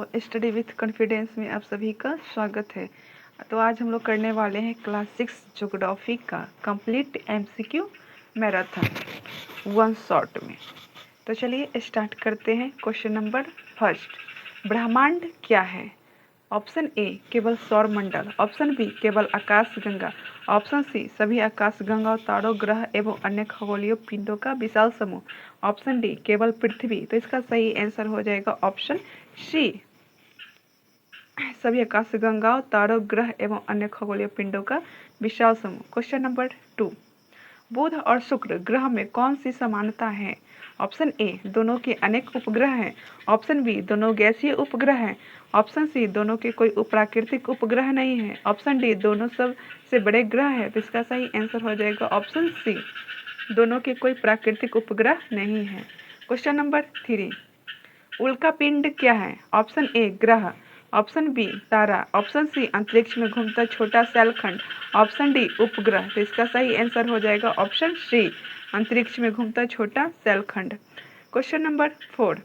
Study with confidence में आप सभी का स्वागत है। तो आज हम लोग करने वाले हैं क्लास 6 ज्योग्राफी का complete MCQ marathon one shot में। तो चलिए स्टार्ट करते हैं। क्वेश्चन नंबर फर्स्ट, ब्रह्मांड क्या है? ऑप्शन ए केवल सौर मंडल, ऑप्शन बी केवल आकाशगंगा, ऑप्शन सी सभी आकाशगंगा तारों ग्रह एवं अन्य खगोलीय पिंडों का विशाल समूह, ऑप्शन डी केवल पृथ्वी। तो इसका सही आंसर हो जाएगा ऑप्शन सी, सभी आकाशगंगाओं तारों ग्रह एवं अन्य खगोलीय पिंडों का विशाल समूह। क्वेश्चन नंबर 2, बुध और शुक्र ग्रह में कौन सी समानता है? ऑप्शन ए दोनों के अनेक उपग्रह हैं, ऑप्शन बी दोनों गैसीय उपग्रह हैं, ऑप्शन सी दोनों के कोई प्राकृतिक उपग्रह नहीं है, ऑप्शन डी दोनों सबसे बड़े ग्रह है। तो इसका सही आंसर हो जाएगा ऑप्शन सी, दोनों के कोई प्राकृतिक उपग्रह नहीं है। क्वेश्चन नंबर 3, उल्का पिंड क्या है? ऑप्शन ए ग्रह, ऑप्शन बी तारा, ऑप्शन सी अंतरिक्ष में घूमता छोटा शैलखंड, ऑप्शन डी उपग्रह। तो इसका सही आंसर हो जाएगा ऑप्शन सी, अंतरिक्ष में घूमता छोटा शैलखंड। क्वेश्चन नंबर 4,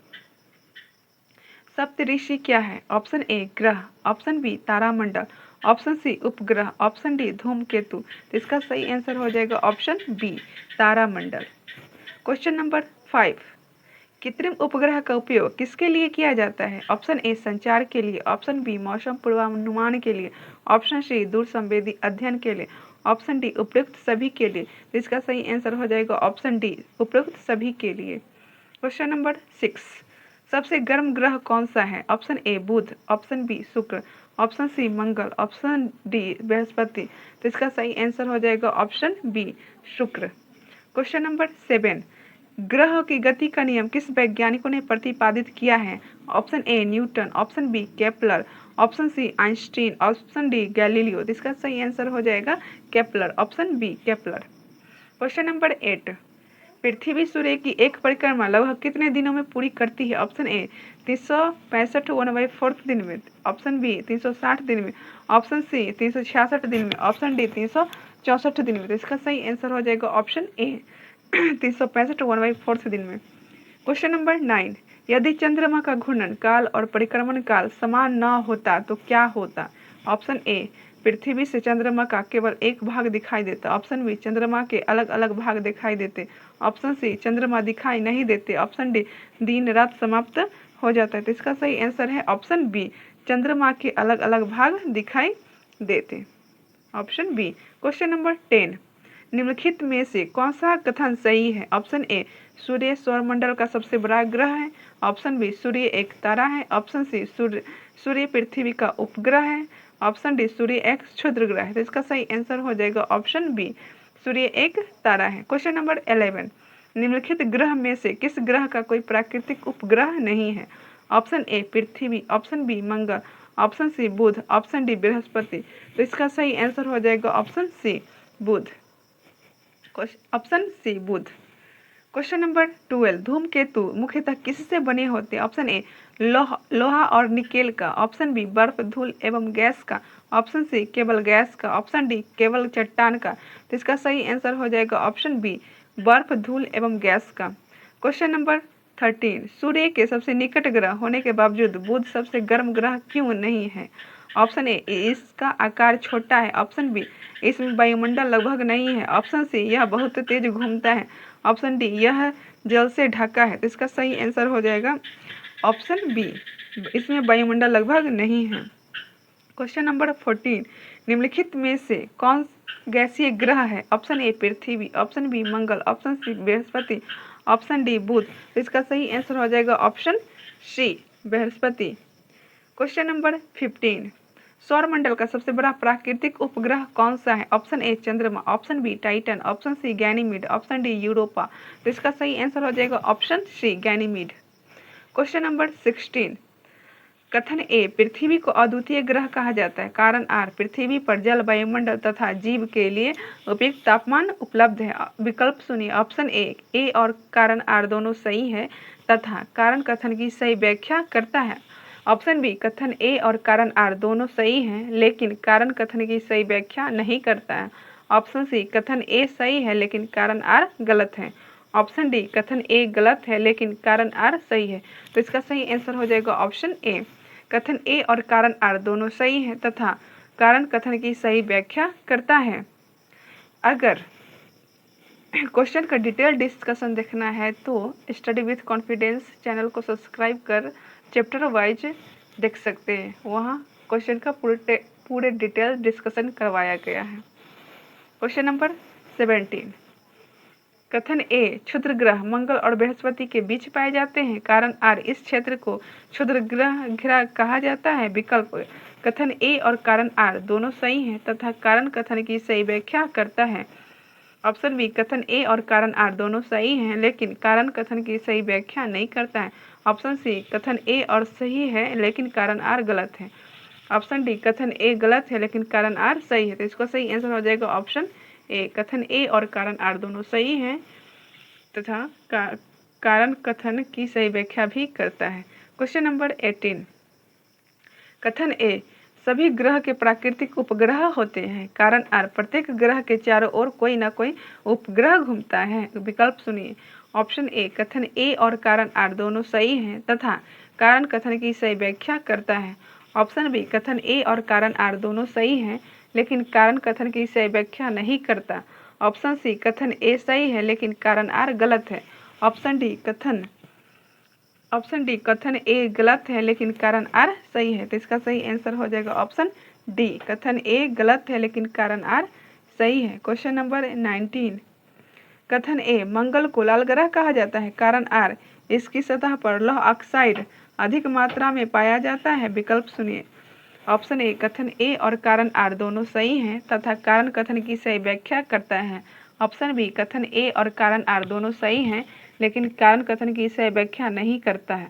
सप्तऋषि क्या है? ऑप्शन ए ग्रह, ऑप्शन बी तारामंडल, ऑप्शन सी उपग्रह, ऑप्शन डी धूमकेतु। तो इसका सही आंसर हो जाएगा ऑप्शन बी तारामंडल। क्वेश्चन नंबर 5, कृत्रिम उपग्रह का उपयोग किसके लिए किया जाता है? ऑप्शन ए संचार के लिए, ऑप्शन बी मौसम पूर्वानुमान के लिए, ऑप्शन सी दूर संवेदी अध्ययन के लिए, ऑप्शन डी उपयुक्त सभी के लिए। तो इसका सही आंसर हो जाएगा ऑप्शन डी उपयुक्त सभी के लिए। क्वेश्चन नंबर 6, सबसे गर्म ग्रह कौन सा है? ऑप्शन ए बुध, ऑप्शन बी शुक्र, ऑप्शन सी मंगल, ऑप्शन डी बृहस्पति। तो इसका सही आंसर हो जाएगा ऑप्शन बी शुक्र। क्वेश्चन नंबर 7, ग्रह की गति का नियम किस वैज्ञानिकों ने प्रतिपादित किया है? Option A Newton, option B Kepler, option C Einstein, option D Galileo. तो इसका सही आंसर हो जाएगा Kepler, option B Kepler. Question number 8, पृथ्वी सूर्य की एक परिक्रमा लगभग कितने दिनों में पूरी करती है? ऑप्शन ए 365 1/4 दिन में, ऑप्शन बी 360 दिन में, ऑप्शन सी 366 दिन में, ऑप्शन डी 364 दिन में। तो इसका सही आंसर हो जाएगा ऑप्शन ए 365 1/4 दिन में। क्वेश्चन नंबर 9, यदि चंद्रमा का घूर्णन काल और परिक्रमण काल समान न होता तो क्या होता? ऑप्शन ए पृथ्वी से चंद्रमा का केवल एक भाग दिखाई देता, ऑप्शन बी चंद्रमा के अलग अलग भाग दिखाई देते, ऑप्शन सी चंद्रमा दिखाई नहीं देते, ऑप्शन डी दिन रात समाप्त हो जाता है। तो इसका सही आंसर है ऑप्शन बी, चंद्रमा के अलग अलग भाग दिखाई देते, ऑप्शन बी। क्वेश्चन नंबर 10, निम्नलिखित में से कौन सा कथन सही है? ऑप्शन ए सूर्य सौरमंडल का सबसे बड़ा ग्रह है, ऑप्शन बी सूर्य एक तारा है, ऑप्शन सी सूर्य पृथ्वी का उपग्रह है, ऑप्शन डी सूर्य एक क्षुद्र ग्रह है। तो इसका सही आंसर हो जाएगा ऑप्शन बी, सूर्य एक तारा है। क्वेश्चन नंबर 11, निम्नलिखित ग्रह में से किस ग्रह का कोई प्राकृतिक उपग्रह नहीं है? ऑप्शन ए पृथ्वी, ऑप्शन बी मंगल, ऑप्शन सी बुध, ऑप्शन डी बृहस्पति। तो इसका सही आंसर हो जाएगा ऑप्शन सी बुध, ऑप्शन सी बुध। क्वेश्चन नंबर 12, धूमकेतु मुख्यतः किससे बने होते हैं? ऑप्शन ए लोहा और निकेल का, ऑप्शन बी बर्फ धूल एवं गैस का, ऑप्शन सी केवल गैस का, ऑप्शन डी केवल चट्टान का। तो इसका सही आंसर हो जाएगा ऑप्शन बी बर्फ धूल एवं गैस का। क्वेश्चन नंबर 13, सूर्य के सबसे निकट ग्रह होने के बावजूद बुध सबसे गर्म ग्रह क्यों नहीं है? ऑप्शन ए इसका आकार छोटा है, ऑप्शन बी इसमें वायुमंडल लगभग नहीं है, ऑप्शन सी यह बहुत तेज घूमता है, ऑप्शन डी यह जल से ढका है। तो इसका सही आंसर हो जाएगा ऑप्शन बी, इसमें वायुमंडल लगभग नहीं है। क्वेश्चन नंबर 14, निम्नलिखित में से कौन गैसीय ग्रह है? ऑप्शन ए पृथ्वी, ऑप्शन बी मंगल, ऑप्शन सी बृहस्पति, ऑप्शन डी बुध। तो इसका सही आंसर हो जाएगा ऑप्शन सी बृहस्पति। क्वेश्चन नंबर 15, सौरमंडल का सबसे बड़ा प्राकृतिक उपग्रह कौन सा है? ऑप्शन ए चंद्रमा, option B Titan, option C Ganymede, option D Europa. तो इसका सही आंसर हो जाएगा option C Ganymede. Question number 16, कथन ए पृथ्वी को अद्वितीय ग्रह कहा जाता है, कारण आर पृथ्वी पर जल वायुमंडल तथा जीव के लिए उपयुक्त तापमान उपलब्ध है। विकल्प सुनिए, ऑप्शन ए और कारण आर दोनों सही है तथा कारण कथन की सही व्याख्या करता है, ऑप्शन बी कथन ए और कारण आर दोनों सही हैं लेकिन कारण कथन की सही व्याख्या नहीं करता है, ऑप्शन सी कथन ए सही है लेकिन कारण आर गलत है, ऑप्शन डी कथन ए गलत है लेकिन कारण आर सही है। तो इसका सही आंसर हो जाएगा ऑप्शन ए, कथन ए और कारण आर दोनों सही हैं तथा कारण कथन की सही व्याख्या करता है। अगर क्वेश्चन का डिटेल डिस्कशन देखना है तो स्टडी विथ कॉन्फिडेंस चैनल को सब्सक्राइब कर चैप्टर वाइज देख सकते हैं, वहाँ क्वेश्चन का पूरे डिटेल डिस्कशन करवाया गया है। क्वेश्चन नंबर 17, कथन ए क्षुद्र ग्रह मंगल और बृहस्पति के बीच पाए जाते हैं, कारण आर इस क्षेत्र को क्षुद्र ग्रह कहा जाता है। विकल्प कथन ए और कारण आर दोनों सही हैं तथा कारण कथन की सही व्याख्या करता है। ऑप्शन बी कथन ए और कारण आर दोनों सही हैं लेकिन कारण कथन की सही व्याख्या नहीं करता है। ऑप्शन सी कथन ए और सही है लेकिन कारण आर गलत है। ऑप्शन डी कथन ए गलत है लेकिन कारण आर सही है। तो इसका सही आंसर हो जाएगा ऑप्शन ए, कथन ए और कारण आर दोनों सही हैं तथा कारण कथन की सही व्याख्या भी करता है। क्वेश्चन नंबर 18, कथन ए सभी ग्रह के प्राकृतिक उपग्रह होते हैं, कारण आर प्रत्येक ग्रह के चारों ओर कोई ना कोई उपग्रह घूमता है। विकल्प सुनिए। ऑप्शन ए कथन ए और कारण आर दोनों सही हैं तथा कारण कथन की सही व्याख्या करता है। ऑप्शन बी कथन ए और कारण आर दोनों सही हैं लेकिन कारण कथन की सही व्याख्या नहीं करता। ऑप्शन सी कथन ए सही है लेकिन कारण आर गलत है। ऑप्शन डी कथन ए गलत है लेकिन कारण आर सही है। तो इसका सही आंसर हो जाएगा ऑप्शन डी, कथन ए गलत है लेकिन कारण आर सही है। क्वेश्चन नंबर 19, कथन ए मंगल को लाल ग्रह कहा जाता है, कारण आर इसकी सतह पर लौह ऑक्साइड अधिक मात्रा में पाया जाता है। विकल्प सुनिए। ऑप्शन ए कथन ए और कारण आर दोनों सही हैं तथा कारण कथन की सही व्याख्या करता है। ऑप्शन बी कथन ए और कारण आर दोनों सही हैं लेकिन कारण कथन की सही व्याख्या नहीं करता है।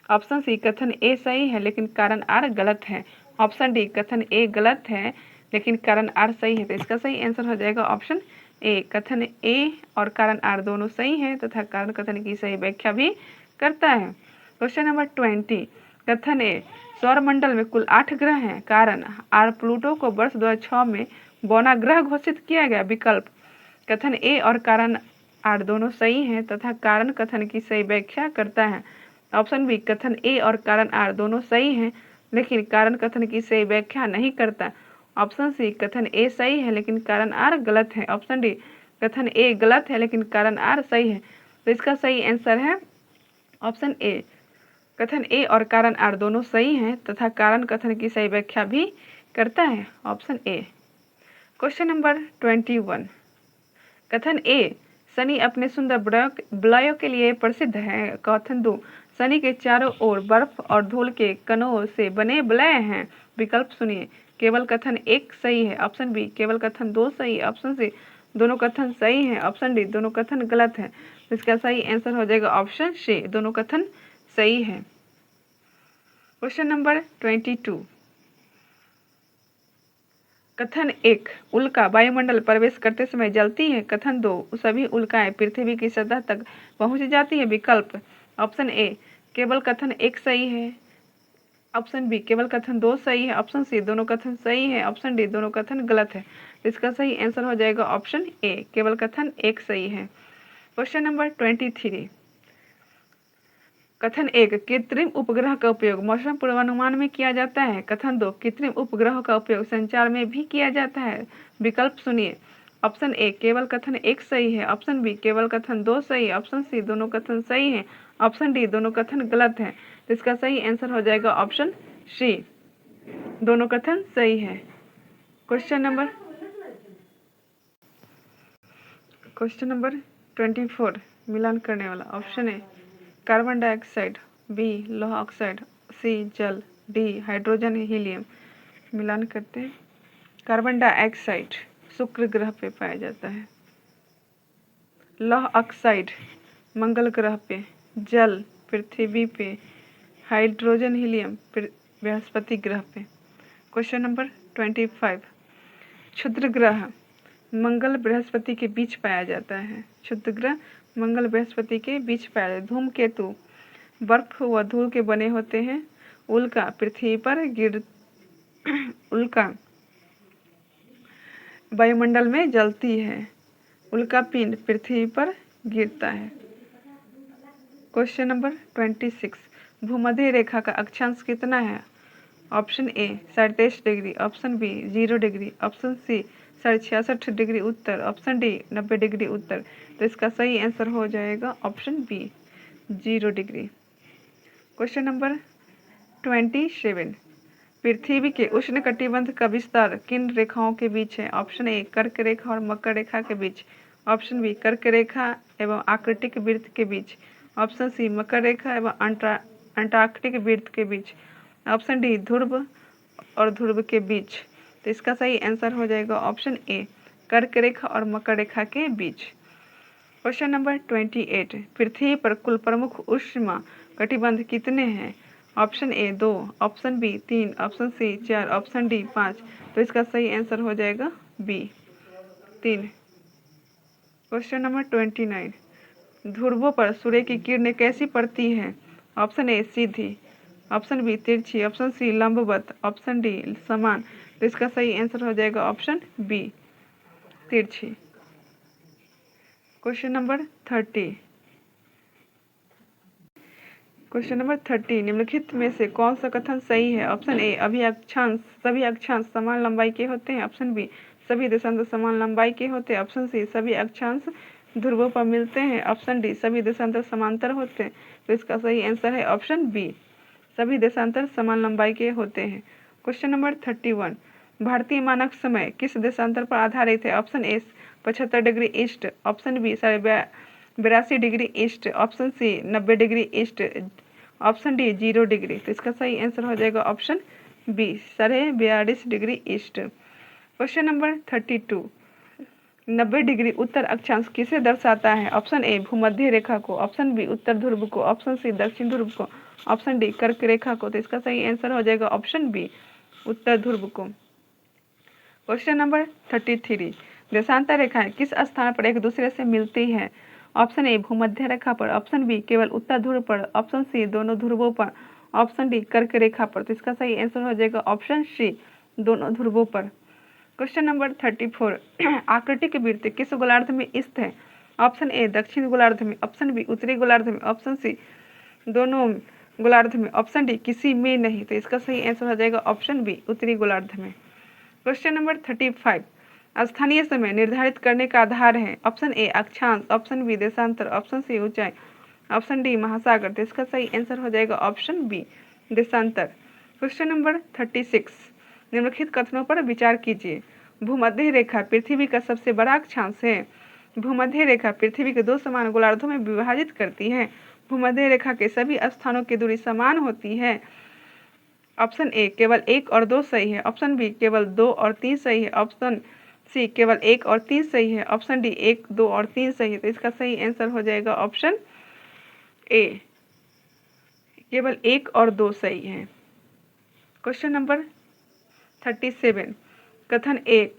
ऑप्शन सी कथन ए सही है लेकिन कारण आर गलत है। ऑप्शन डी कथन ए गलत है लेकिन कारण आर सही है। तो इसका सही आंसर हो जाएगा ऑप्शन ए, कथन ए और कारण आर दोनों सही हैं तथा कारण कथन की सही व्याख्या भी करता है। क्वेश्चन नंबर 20, कथन ए सौरमंडल में कुल 8 ग्रह हैं, कारण आर प्लूटो को वर्ष 2006 में बौना ग्रह घोषित किया गया। विकल्प कथन ए और कारण आर दोनों सही हैं तथा कारण कथन की सही व्याख्या करता है। ऑप्शन बी कथन ए और कारण आर दोनों सही हैं लेकिन कारण कथन की सही व्याख्या नहीं करता। ऑप्शन सी कथन ए सही है लेकिन कारण आर गलत है। ऑप्शन डी कथन ए गलत है लेकिन कारण आर सही है। तो इसका सही आंसर है ऑप्शन ए, कथन ए और कारण आर दोनों सही हैं तथा कारण कथन की सही व्याख्या भी करता है। ऑप्शन ए। क्वेश्चन नंबर 21, कथन ए शनि अपने सुंदर वलयों के लिए प्रसिद्ध है। कथन दो शनि के चारों ओर बर्फ और धूल के कणों से बने वलय हैं। विकल्प सुनिए। केवल कथन एक सही है। ऑप्शन बी केवल कथन दो सही है। ऑप्शन सी दोनों कथन सही हैं। ऑप्शन डी दोनों कथन गलत है। इसका सही आंसर हो जाएगा ऑप्शन सी, दोनों कथन सही है। क्वेश्चन नंबर 22, कथन एक उल्का वायुमंडल प्रवेश करते समय जलती है। कथन दो सभी उल्काएं पृथ्वी की सतह तक पहुंच जाती है। विकल्प ऑप्शन ए केवल कथन एक सही है। ऑप्शन बी केवल कथन दो सही है। ऑप्शन सी दोनों कथन सही है। ऑप्शन डी दोनों कथन गलत है। इसका सही आंसर हो जाएगा ऑप्शन ए, केवल कथन एक सही है। क्वेश्चन नंबर 23, कथन एक कृत्रिम उपग्रह का उपयोग मौसम पूर्वानुमान में किया जाता है। कथन दो कृत्रिम उपग्रहों का उपयोग संचार में भी किया जाता है। विकल्प सुनिए। ऑप्शन ए केवल कथन एक सही है। ऑप्शन बी केवल कथन दो सही है। ऑप्शन सी दोनों कथन सही है। ऑप्शन डी दोनों कथन गलत है। तो इसका सही आंसर हो जाएगा ऑप्शन सी, दोनों कथन सही है। क्वेश्चन नंबर 24 मिलान करने वाला। Option A carbon dioxide, B लोहा ऑक्साइड, सी जल, डी हाइड्रोजन हीलियम। मिलान करते हैं। कार्बन डाइऑक्साइड शुक्र ग्रह पे पाया जाता है, लौह ऑक्साइड मंगल ग्रह पे, जल पृथ्वी पे, हाइड्रोजन हीलियम बृहस्पति ग्रह पे। क्वेश्चन नंबर 25, क्षुद्र ग्रह मंगल बृहस्पति के बीच पाया जाता है। क्षुद्र ग्रह मंगल बृहस्पति के बीच पाया जाता है। धूमकेतु बर्फ व धूल के बने होते हैं। उल्का पृथ्वी पर उल्का वायुमंडल में जलती है। उल्का पिंड पृथ्वी पर गिरता है। क्वेश्चन नंबर 26, भूमध्य रेखा का अक्षांश कितना है। Option A 23.5 degree, option B 0 degree, option C 66.5 degree उत्तर, ऑप्शन डी 90 डिग्री उत्तर। तो इसका सही आंसर हो जाएगा option B 0 degree. Question number 27, पृथ्वी के उष्णकटिबंध का विस्तार किन रेखाओं के बीच है? ऑप्शन ए कर्क रेखा और मकर रेखा के बीच, ऑप्शन बी कर्क रेखा एवं आर्कटिक वृत्त के बीच, ऑप्शन सी मकर रेखा एवं अंटार्कटिक वृत्त के बीच, ऑप्शन डी ध्रुव और ध्रुव के बीच। तो इसका सही आंसर हो जाएगा ऑप्शन ए कर्क रेखा और मकर रेखा के बीच। क्वेश्चन नंबर 28, पृथ्वी पर कुल प्रमुख उष्मा कटिबंध कितने हैं? Option A 2, option B 3, option C 4, option D 5। तो इसका सही आंसर हो जाएगा बी 3। क्वेश्चन नंबर 29, ध्रुवों पर सूर्य की किरणें कैसी पड़ती हैं? ऑप्शन ए सीधी, ऑप्शन बी तिरछी, ऑप्शन सी लंबवत, ऑप्शन डी समान। तो इसका सही आंसर हो जाएगा ऑप्शन बी तिरछी। क्वेश्चन नंबर 30, निम्नलिखित में से कौन सा कथन सही है? ऑप्शन ए सभी अक्षांश समान लंबाई के होते हैं, ऑप्शन बी सभी देशांतर समान लंबाई के होते हैं, ऑप्शन सी सभी अक्षांश ध्रुवों पर मिलते हैं, ऑप्शन डी सभी देशांतर समांतर होते हैं। तो इसका सही आंसर है ऑप्शन बी सभी देशांतर समान लंबाई के होते हैं। क्वेश्चन नंबर 31, भारतीय मानक समय किस देशांतर पर आधारित है? Option A 75 degree east, option B 82 degree east, option C 90 degree east, option D 0 degree. तो इसका सही आंसर हो जाएगा option B 42 degree east. Question number 32, 90 degree उत्तर अक्षांश किसे दर्शाता है? ऑप्शन ए भूमध्य रेखा को, ऑप्शन बी उत्तर ध्रुव को, ऑप्शन सी दक्षिण ध्रुव को, ऑप्शन डी कर्क रेखा को। तो इसका सही आंसर हो जाएगा ऑप्शन बी उत्तर ध्रुव को। क्वेश्चन नंबर 33, देशांतर रेखाएं किस स्थान पर एक दूसरे से मिलती है? ऑप्शन ए भूमध्य रेखा पर, ऑप्शन बी केवल उत्तर ध्रुव पर, ऑप्शन सी दोनों ध्रुवों पर, ऑप्शन डी कर्क रेखा पर। तो इसका सही आंसर हो जाएगा ऑप्शन सी दोनों ध्रुवों पर। क्वेश्चन नंबर 34, आर्कटिक वृत्त किस गोलार्ध में स्थित है? ऑप्शन ए दक्षिण गोलार्ध में, ऑप्शन बी उत्तरी गोलार्ध में, ऑप्शन सी दोनों गोलार्ध में, ऑप्शन डी किसी में नहीं। तो इसका सही आंसर हो जाएगा ऑप्शन बी उत्तरी गोलार्ध में। क्वेश्चन नंबर 35, स्थानीय समय निर्धारित करने का आधार है? ऑप्शन ए अक्षांश, ऑप्शन बी देशांतर, ऑप्शन सी ऊंचाई, ऑप्शन डी महासागर। तो इसका सही आंसर हो जाएगा ऑप्शन बी देशांतर। क्वेश्चन नंबर 36, निम्नलिखित कथनों पर विचार कीजिए। भूमध्य रेखा पृथ्वी का सबसे बड़ा अक्षांश है। भूमध्य रेखा पृथ्वी के 2 समान गोलार्धों में विभाजित करती है। भूमध्य रेखा के सभी स्थानों की दूरी समान होती है। ऑप्शन ए केवल 1 और 2 सही है, ऑप्शन बी केवल 2 और 3 सही है, ऑप्शन सी केवल 1 और 3 सही है, ऑप्शन डी 1, 2 और 3 सही है। तो इसका सही आंसर हो जाएगा ऑप्शन ए केवल 1 और 2 सही है। क्वेश्चन नंबर 37, कथन 1,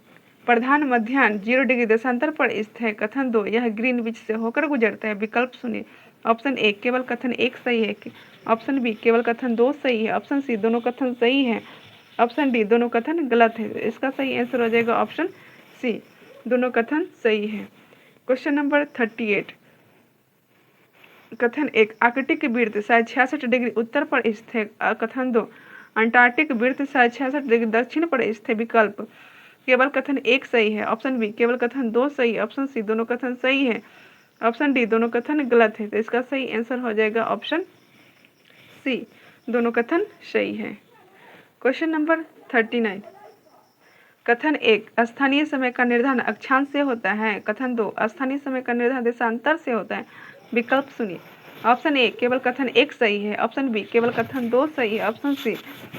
प्रधान मध्याह्न 0 डिग्री देशांतर पर स्थित है। कथन 2, यह ग्रीनविच से होकर गुजरता है। विकल्प सुनिए। ऑप्शन ए केवल कथन 1 सही है, ऑप्शन बी केवल कथन 2 सही है, ऑप्शन सी दोनों कथन सही है, ऑप्शन डी दोनों कथन गलत है। इसका सही आंसर हो जाएगा ऑप्शन सी दोनों कथन सही है। क्वेश्चन नंबर 38, कथन 1, आर्कटिक वृत्त 66 डिग्री उत्तर पर स्थित है। कथन 2, अंटार्कटिक वृत्त 66 डिग्री दक्षिण पर स्थित है। विकल्प केवल कथन 1 सही है, ऑप्शन बी केवल कथन 2 सही है, ऑप्शन सी दोनों कथन सही है, ऑप्शन डी दोनों कथन गलत है। तो इसका सही आंसर हो जाएगा ऑप्शन सी दोनों कथन सही है। क्वेश्चन नंबर 39, कथन 1, स्थानीय समय का निर्धारण अक्षांश से होता है। कथन 2, स्थानीय समय का निर्धारण देशांतर से होता है। विकल्प सुनिए। ऑप्शन ए केवल कथन 1 सही है, ऑप्शन बी केवल कथन 2 सही है, ऑप्शन सी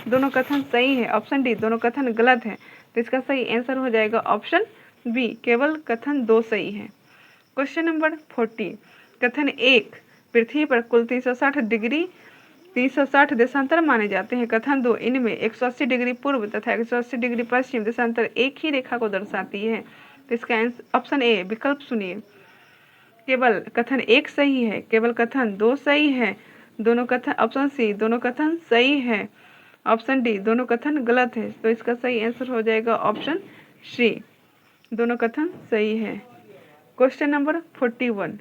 दोनों कथन सही है, ऑप्शन डी दोनों कथन गलत है। तो इसका सही आंसर हो जाएगा ऑप्शन बी केवल कथन 2 सही है। क्वेश्चन नंबर 40, कथन 1, पृथ्वी पर कुल 360 देशांतर माने जाते हैं। कथन 2, इनमें 180 डिग्री पूर्व तथा 180 डिग्री पश्चिम देशांतर एक ही रेखा को दर्शाती है। तो इसका आंसर ऑप्शन ए। विकल्प सुनिए। केवल कथन 1 सही है, केवल कथन 2 सही है, दोनों कथन, ऑप्शन सी दोनों कथन सही है, ऑप्शन डी दोनों कथन गलत है। तो इसका सही आंसर हो जाएगा ऑप्शन सी दोनों कथन सही है। क्वेश्चन नंबर 41,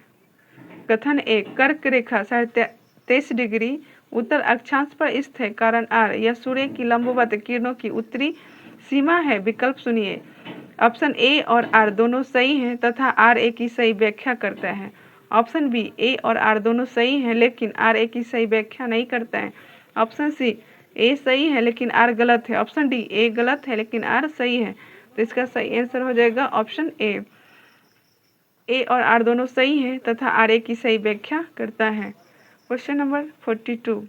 कथन 1, कर्क रेखा 23 डिग्री उत्तर अक्षांश पर स्थित है, कारण आर यह सूर्य की लंबवत किरणों की उत्तरी सीमा है। विकल्प सुनिए। ऑप्शन ए और आर दोनों सही हैं तथा आर ए की सही व्याख्या करता है। ऑप्शन बी, ए और आर दोनों सही हैं लेकिन आर ए की सही व्याख्या नहीं करता है। ऑप्शन सी, ए सही है लेकिन आर गलत है। ऑप्शन डी, ए गलत है लेकिन आर सही है। तो इसका सही आंसर हो जाएगा ऑप्शन ए और आर दोनों सही हैं तथा आर ए की सही व्याख्या करता है। Question number 42।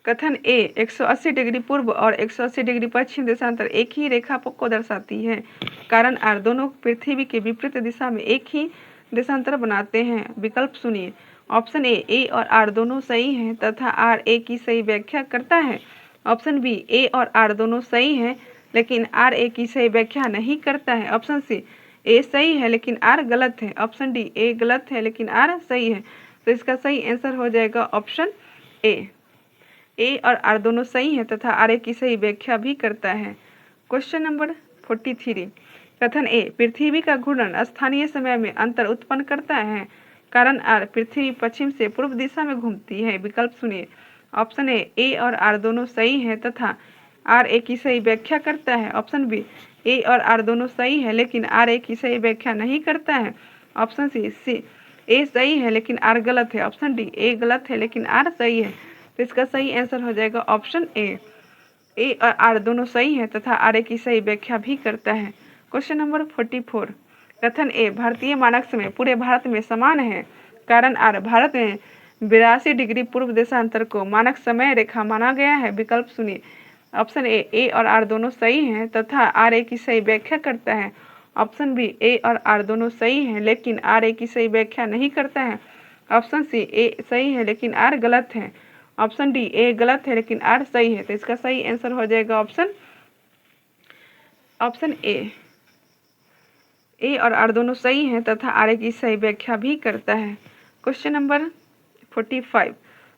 कथन ए 180 डिग्री पूर्व और 180 डिग्री पश्चिम देशांतर एक ही रेखा को दर्शाती है, कारण आर दोनों पृथ्वी के विपरीत दिशा में एक ही देशांतर बनाते हैं। विकल्प सुनिए। ऑप्शन ए और आर दोनों सही हैं तथा आर ए की सही व्याख्या करता है। ऑप्शन बी, ए और आर दोनों सही हैं लेकिन आर ए की सही व्याख्या नहीं करता है। ऑप्शन सी, ए सही है लेकिन आर गलत है। ऑप्शन डी, ए गलत है लेकिन आर सही है। तो इसका सही आंसर हो जाएगा ऑप्शन ए और आर दोनों सही हैं तथा आर ए की सही व्याख्या भी करता है। Question number 43। कथन ए पृथ्वी का घूर्णन स्थानीय समय में अंतर उत्पन्न करता है, कारण आर पृथ्वी पश्चिम से पूर्व दिशा में घूमती है। विकल्प सुनिए। ऑप्शन ए और आर दोनों सही हैं तथा आर ए की सही व्याख्या करता है। ऑप्शन बी, ए और आर दोनों सही है लेकिन आर ए की सही व्याख्या नहीं करता है। ऑप्शन सी, ए सही है लेकिन आर गलत है। ऑप्शन डी, ए गलत है लेकिन आर सही है। तो इसका सही आंसर हो जाएगा ऑप्शन ए और आर दोनों सही है तथा आर ए की सही व्याख्या भी करता है। Question number 44। कथन ए भारतीय मानक समय पूरे भारत में समान है, कारण आर भारत में 82 डिग्री पूर्व देशांतर को मानक समय रेखा माना गया है। विकल्प सुनिए। ऑप्शन ए और आर दोनों सही हैं तथा आर ए की सही व्याख्या करता है। ऑप्शन बी, ए और आर दोनों सही हैं लेकिन आर ए की सही व्याख्या नहीं करता है। ऑप्शन सी, ए सही है लेकिन आर गलत है। ऑप्शन डी, ए गलत है लेकिन आर सही है। तो इसका सही आंसर हो जाएगा ऑप्शन ए और आर दोनों सही हैं तथा आर ए की सही व्याख्या भी करता है। Question number 45।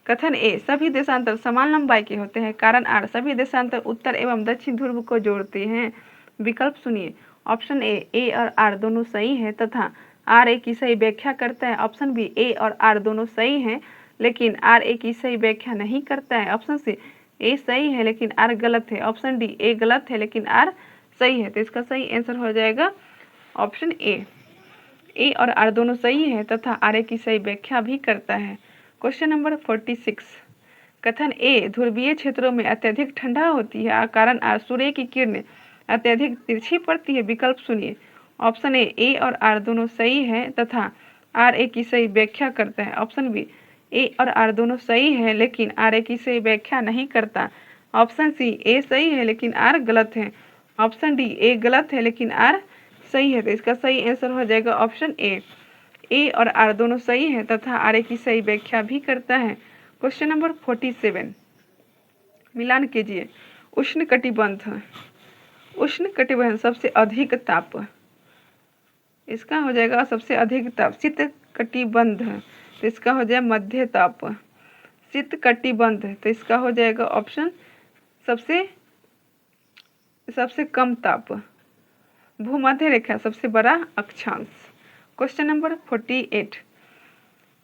कथन ए सभी देशांतर समान लंबाई के होते हैं, कारण आर सभी देशांतर उत्तर एवं दक्षिण ध्रुव को जोड़ते हैं। विकल्प सुनिए। ऑप्शन ए और आर दोनों सही है तथा आर ए की सही व्याख्या करता है। ऑप्शन बी, ए और आर दोनों सही हैं लेकिन आर ए की सही व्याख्या नहीं करता है। ऑप्शन सी, ए सही है लेकिन आर गलत है। ऑप्शन डी, ए गलत है लेकिन आर सही है। तो इसका सही आंसर हो जाएगा ऑप्शन ए और आर दोनों सही है तथा आर ए की सही व्याख्या भी करता है। Question number 46। कथन ए ध्रुवीय क्षेत्रों में अत्यधिक ठंडा होती है, कारण आर सूर्य की किरणें अत्यधिक तिरछी पड़ती है। विकल्प सुनिए। ऑप्शन ए और आर दोनों सही है तथा आर ए की सही व्याख्या करता है। ऑप्शन बी, ए और आर दोनों सही है लेकिन आर ए की सही व्याख्या नहीं करता। ऑप्शन सी, ए सही है लेकिन आर गलत है। ऑप्शन डी, ए गलत है लेकिन आर सही है। तो इसका सही आंसर हो जाएगा ऑप्शन ए और आर दोनों सही है तथा आर ए की सही व्याख्या भी करता है। Question number 47। मिलान कीजिए। उष्ण कटिबंध सबसे अधिक ताप, इसका हो जाएगा सबसे अधिक ताप। शीत कटिबंध, तो इसका हो जाएगा मध्य ताप। शीत कटिबंध, तो इसका हो जाएगा ऑप्शन सबसे कम ताप। भूमध्य रेखा सबसे बड़ा अक्षांश। Question number 48।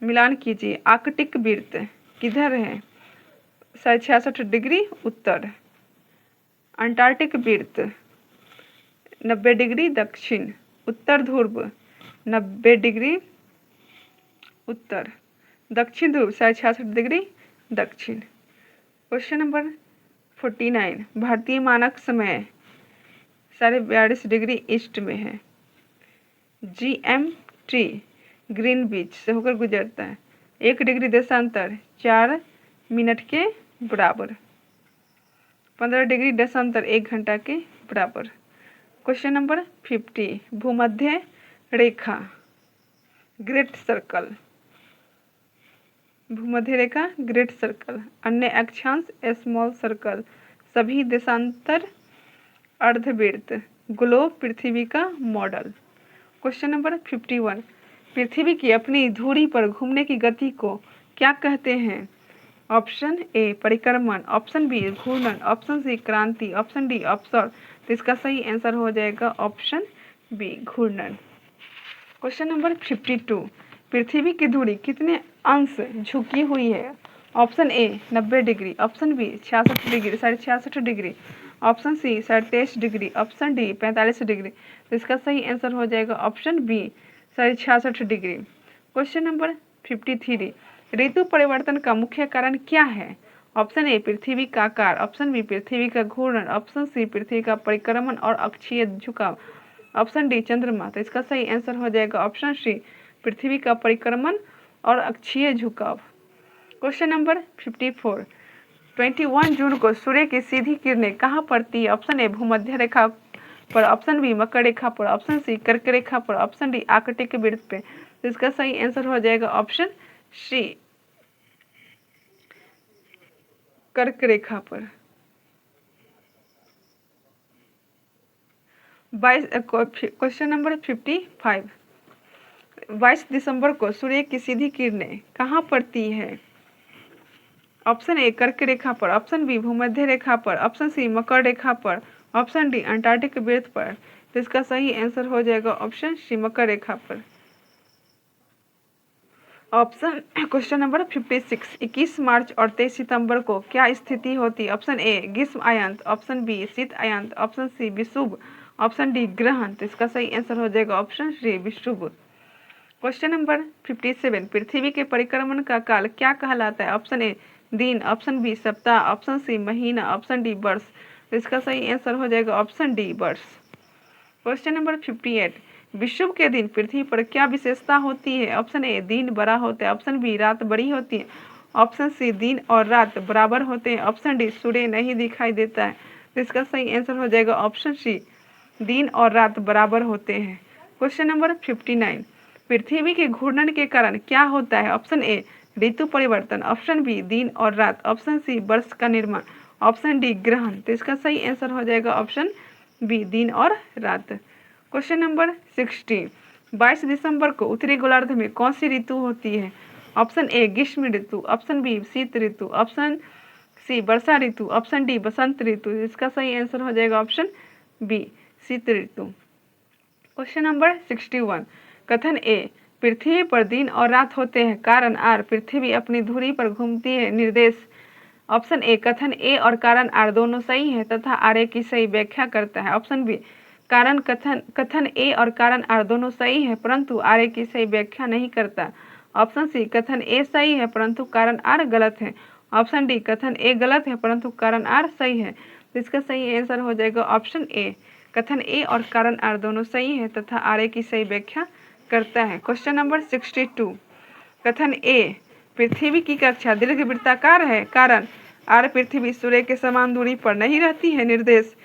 मिलान कीजिए। आर्कटिक वृत्त किधर है? 66.5 डिग्री उत्तर। अंटार्कटिक वृत्त 90 डिग्री दक्षिण। उत्तर ध्रुव 90 डिग्री उत्तर। दक्षिण ध्रुव 66.5 डिग्री दक्षिण। Question number 49। भारतीय मानक समय 42.5 डिग्री ईस्ट में है। GMT ग्रीनविच से होकर गुजरता है। 1 डिग्री देशांतर 4 मिनट के बराबर। 15 डिग्री देशांतर 1 घंटा के बराबर। Question number 50। भूमध्य रेखा ग्रेट सर्कल। भूमध्य रेखा ग्रेट सर्कल। अन्य अक्षांश स्मॉल सर्कल। सभी देशांतर अर्धवृत्त। ग्लोब पृथ्वी का मॉडल। Question number 51। पृथ्वी की अपनी धुरी पर घूमने की गति को क्या कहते हैं? ऑप्शन ए परिक्रमण। ऑप्शन बी घूर्णन। ऑप्शन सी क्रांति। ऑप्शन डी अवसर। तो इसका सही आंसर हो जाएगा ऑप्शन बी घूर्णन। Question number 52। पृथ्वी की धुरी कितने अंश झुकी हुई है? Option A 90 degree, option B 66 degree, 66.5 degree, option C 23 degree, option D 45 degree. तो इसका सही आंसर हो जाएगा option B 66 degree. Question number 53, ऋतु परिवर्तन का मुख्य कारण क्या है? ऑप्शन ए पृथ्वी का आकार, ऑप्शन बी पृथ्वी का घूर्णन, ऑप्शन सी पृथ्वी का परिक्रमण और अक्षीय झुकाव, ऑप्शन डी चंद्रमा। तो इसका सही आंसर हो जाएगा ऑप्शन सी पृथ्वी का परिक्रमण और अक्षीय झुकाव। क्वेश्चन नंबर 54, 21 जून को सूर्य की सीधी किरणें कहाँ पड़ती है? ऑप्शन ए भूमध्य रेखा पर, ऑप्शन बी मकर रेखा पर, ऑप्शन सी कर्क रेखा पर, ऑप्शन डी आर्कटिक वृत्त पे। तो इसका सही आंसर हो जाएगा ऑप्शन सी कर्क रेखा पर। 22 क्वेश्चन नंबर 55, 22 दिसंबर को सूर्य की सीधी किरणें कहाँ पड़ती है? ऑप्शन ए कर्क रेखा पर, ऑप्शन बी भूमध्य रेखा पर, ऑप्शन सी मकर रेखा पर, ऑप्शन डी अंटार्कटिक वृत्त पर। तो इसका सही आंसर हो जाएगा ऑप्शन सी मकर रेखा पर। ऑप्शन क्वेश्चन नंबर 56, 21 मार्च और 23 सितंबर को क्या स्थिति होती है? ऑप्शन ए ग्रीष्म अयंत, ऑप्शन बी शीत अयंत, ऑप्शन सी विषुव, ऑप्शन डी ग्रहण। तो इसका सही आंसर हो जाएगा ऑप्शन सी विषुव। क्वेश्चन नंबर 57, पृथ्वी के परिक्रमण का काल क्या कहलाता है? ऑप्शन ए दिन, ऑप्शन बी सप्ताह, ऑप्शन सी महीना, ऑप्शन डी वर्ष। तो इसका सही आंसर हो जाएगा ऑप्शन डी वर्ष। क्वेश्चन नंबर 58, विषुव के दिन पृथ्वी पर क्या विशेषता होती है? ऑप्शन ए दिन बड़ा होता है, ऑप्शन बी रात बड़ी होती है, ऑप्शन सी दिन और रात बराबर होते हैं, ऑप्शन डी सूर्य नहीं दिखाई देता है। तो इसका सही आंसर हो जाएगा ऑप्शन सी दिन और रात बराबर होते हैं। क्वेश्चन नंबर 59, पृथ्वी के घूर्णन के कारण क्या होता है? ऑप्शन ए ऋतु परिवर्तन, ऑप्शन बी दिन और रात, ऑप्शन सी वर्ष का निर्माण, ऑप्शन डी ग्रहण। तो इसका सही आंसर हो जाएगा ऑप्शन बी दिन और रात। क्वेश्चन नंबर 60, 22 दिसंबर को उत्तरी गोलार्ध में कौन सी ऋतु होती है? ऑप्शन ए ग्रीष्म ऋतु, ऑप्शन बी शीत ऋतु, ऑप्शन सी वर्षा ऋतु, ऑप्शन डी बसंत ऋतु। इसका सही आंसर हो जाएगा ऑप्शन बी शीत ऋतु। क्वेश्चन नंबर 61, कथन ए पृथ्वी पर दिन और रात होते हैं, कारण आर पृथ्वी अपनी धुरी पर घूमती है, निर्देश। ऑप्शन ए कथन ए और कारण आर दोनों सही है तथा आर ए की सही व्याख्या करता है, ऑप्शन बी कथन ए और कारण आर दोनों सही है परंतु आर ए की सही व्याख्या नहीं करता, ऑप्शन सी कथन ए सही है परंतु कारण आर गलत है, ऑप्शन डी कथन ए गलत है परंतु कारण आर सही है। तो इसका सही आंसर हो जाएगा ऑप्शन ए कथन ए और कारण आर दोनों सही है तथा आर ए की सही व्याख्या करता है। क्वेश्चन नंबर 62, कथन ए पृथ्वी की कक्षा दीर्घवृत्ताकार है, कारण आर पृथ्वी सूर्य के समान दूरी पर नहीं रहती है, निर्देश।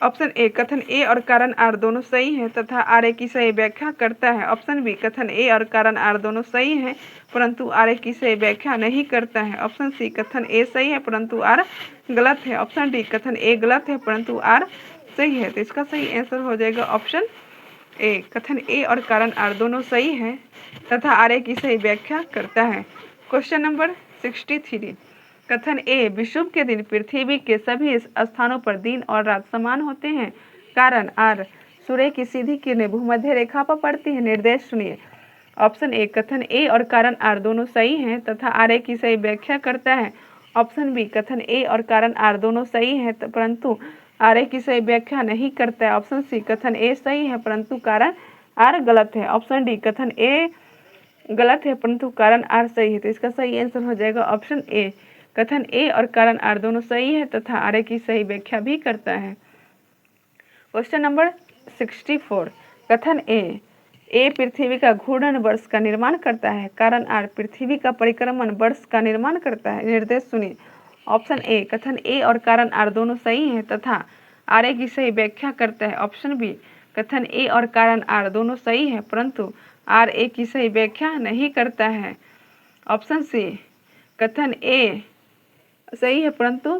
ऑप्शन ए कथन ए और कारण आर दोनों सही है तथा आर ए की सही व्याख्या करता है, ऑप्शन बी कथन ए और कारण आर दोनों सही है परंतु आर ए की सही व्याख्या नहीं करता है, ऑप्शन सी कथन ए सही है परंतु आर गलत है, ऑप्शन डी कथन ए गलत है परंतु आर सही है। तो इसका सही आंसर हो जाएगा ऑप्शन ए कथन ए और कारण आर दोनों सही है तथा आर ए की सही व्याख्या करता है। क्वेश्चन नंबर 63, कथन ए विषुव के दिन पृथ्वी के सभी स्थानों पर दिन और रात समान होते हैं, कारण आर सूर्य की सीधी किरणें भूमध्य रेखा पर पड़ती है, निर्देश सुनिए। ऑप्शन ए कथन ए और कारण आर दोनों सही हैं तथा आर ए की सही व्याख्या करता है, ऑप्शन बी कथन ए और कारण आर दोनों सही हैं परंतु आर ए की सही व्याख्या नहीं करता है, ऑप्शन सी कथन ए सही है परंतु कारण आर गलत है, ऑप्शन डी कथन ए गलत है परंतु कारण आर सही है। तो इसका सही आंसर हो जाएगा ऑप्शन ए कथन ए और कारण आर दोनों सही है तथा आर ए की सही व्याख्या भी करता है। क्वेश्चन नंबर 64, कथन ए पृथ्वी का घूर्णन वर्ष का निर्माण करता है, कारण आर पृथ्वी का परिक्रमण वर्ष का निर्माण करता है, निर्देश सुनिए। ऑप्शन ए कथन ए और कारण आर दोनों सही हैं तथा आर ए की सही व्याख्या करता है, ऑप्शन बी कथन ए और कारण आर दोनों सही है परंतु आर ए की सही व्याख्या नहीं करता है, ऑप्शन सी कथन ए सही है परंतु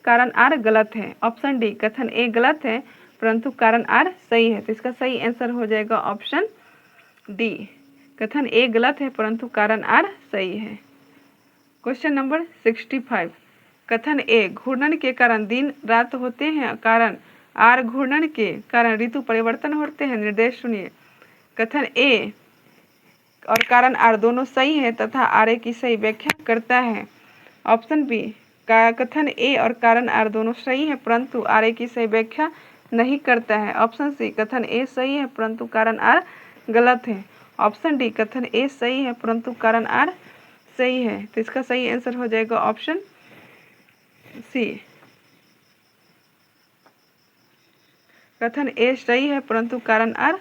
कारण आर गलत है, ऑप्शन डी कथन ए गलत है परंतु कारण आर सही है। तो इसका सही आंसर हो जाएगा ऑप्शन डी कथन ए गलत है परंतु कारण आर सही है। क्वेश्चन नंबर 65, कथन ए घूर्णन के कारण दिन रात होते हैं, कारण आर घूर्णन के कारण ऋतु परिवर्तन होते हैं, निर्देश सुनिए। कथन ए और कारण आर दोनों सही है तथा आर ए की सही व्याख्या करता है। ऑप्शन बी का कथन ए और कारण आर दोनों सही है परंतु आर ए की सही व्याख्या नहीं करता है। ऑप्शन सी कथन ए सही है परंतु कारण आर गलत है। ऑप्शन डी कथन ए सही है परंतु कारण आर सही है। तो इसका सही आंसर हो जाएगा ऑप्शन सी, कथन ए सही है परंतु कारण आर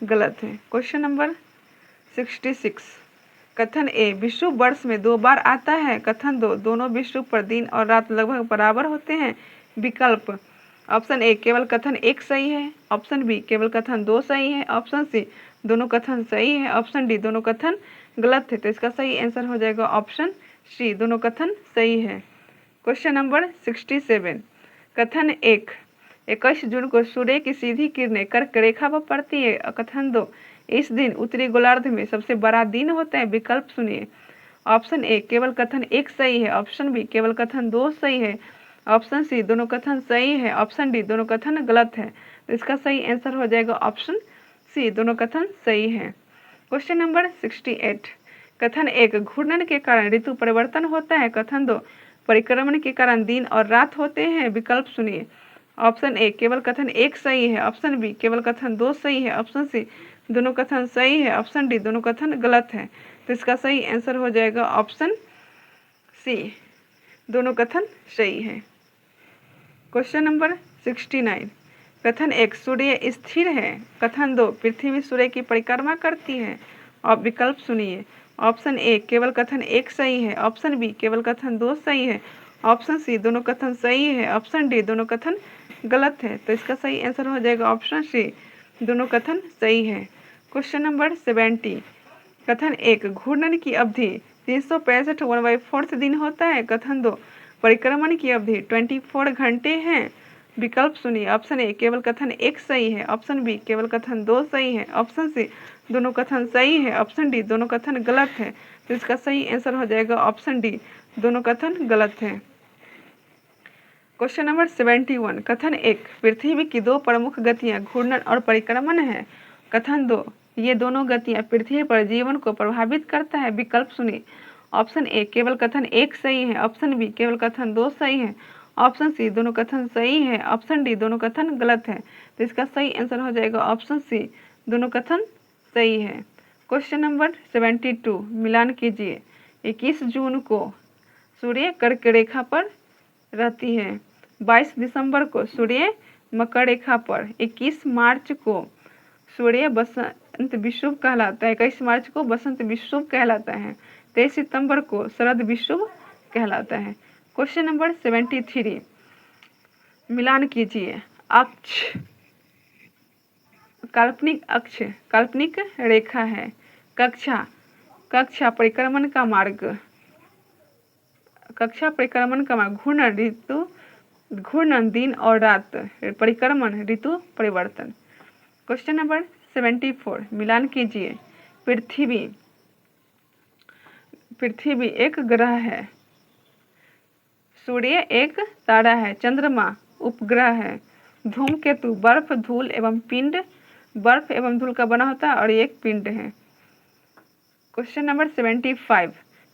गलत है। क्वेश्चन नंबर 66, कथन ए विषुव वर्ष में 2 बार आता है। कथन दो दोनों विषुव पर दिन और रात लगभग बराबर होते हैं। विकल्प ऑप्शन ए केवल कथन 1 सही है। ऑप्शन बी केवल कथन 2 सही है। ऑप्शन सी दोनों कथन सही है। ऑप्शन डी दोनों कथन गलत है। तो इसका सही आंसर हो जाएगा ऑप्शन सी, दोनों कथन सही है। क्वेश्चन नंबर 67, कथन 1 21 जून को सूर्य की सीधी किरणें कर्क रेखा पर पड़ती है। कथन 2 इस दिन उत्तरी गोलार्ध में सबसे बड़ा दिन होता है। विकल्प सुनिए। ऑप्शन ए केवल कथन 1 सही है। ऑप्शन बी केवल कथन 2 सही है। ऑप्शन सी दोनों कथन सही है। ऑप्शन डी दोनों कथन गलत है। तो इसका सही आंसर हो जाएगा ऑप्शन सी, दोनों कथन सही है। क्वेश्चन नंबर 68, कथन 1 घूर्णन के कारण ऋतु परिवर्तन होता है। कथन 2 परिक्रमण के कारण दिन और रात होते हैं। विकल्प सुनिए। ऑप्शन ए केवल कथन 1 सही है। ऑप्शन बी केवल कथन 2 सही है। ऑप्शन सी दोनों कथन सही है। ऑप्शन डी दोनों कथन गलत है। तो इसका सही आंसर हो जाएगा ऑप्शन सी, दोनों कथन सही है। क्वेश्चन नंबर 69, कथन 1 सूर्य स्थिर है। कथन 2 पृथ्वी सूर्य की परिक्रमा करती है। और विकल्प सुनिए। ऑप्शन ए केवल कथन 1 सही है। ऑप्शन बी केवल कथन 2 सही है। ऑप्शन सी दोनों कथन सही है। ऑप्शन डी दोनों कथन गलत है। तो इसका सही आंसर हो जाएगा ऑप्शन सी, दोनों कथन सही है। क्वेश्चन नंबर 70, कथन 1 घूर्णन की अवधि 365 1/4 दिन होता है। कथन 2 परिक्रमण की अवधि 24 घंटे हैं। विकल्प सुनिए। ऑप्शन ए केवल कथन 1 सही है। ऑप्शन बी केवल कथन 2 सही है। ऑप्शन सी दोनों कथन सही है। ऑप्शन डी दोनों कथन गलत है। तो इसका सही आंसर हो जाएगा ऑप्शन डी, दोनों कथन गलत है। क्वेश्चन नंबर 71, कथन 1 पृथ्वी की 2 प्रमुख गतियां घूर्णन और परिक्रमण है। कथन 2 ये दोनों गतियां पृथ्वी पर जीवन को प्रभावित करता है। विकल्प सुनिए। ऑप्शन ए केवल कथन 1 सही है। ऑप्शन बी केवल कथन 2 सही है। ऑप्शन सी दोनों कथन सही है। ऑप्शन डी दोनों कथन गलत है। तो इसका सही आंसर हो जाएगा ऑप्शन सी, दोनों कथन सही है। क्वेश्चन नंबर 72, मिलान कीजिए। 21 जून को सूर्य कर्क रेखा पर रहती है। 22 दिसंबर को सूर्य मकर रेखा पर। 21 मार्च को सूर्य बसंत विषुव कहलाता है। 21 मार्च को बसंत विषुव कहलाता है। 23 सितंबर को शरद विषुव कहलाता है। क्वेश्चन नंबर 73, मिलान कीजिए। अक्ष काल्पनिक अक्ष काल्पनिक रेखा है। कक्षा परिक्रमण का मार्ग घूर्णन ऋतु घूर्णन दिन और रात, परिक्रमण ऋतु परिवर्तन। क्वेश्चन नंबर 74, मिलान कीजिए। पृथ्वी एक ग्रह है। सूर्य एक तारा है। चंद्रमा उपग्रह है। धूमकेतु बर्फ एवं धूल का बना होता है और ये एक पिंड है। क्वेश्चन नंबर 75,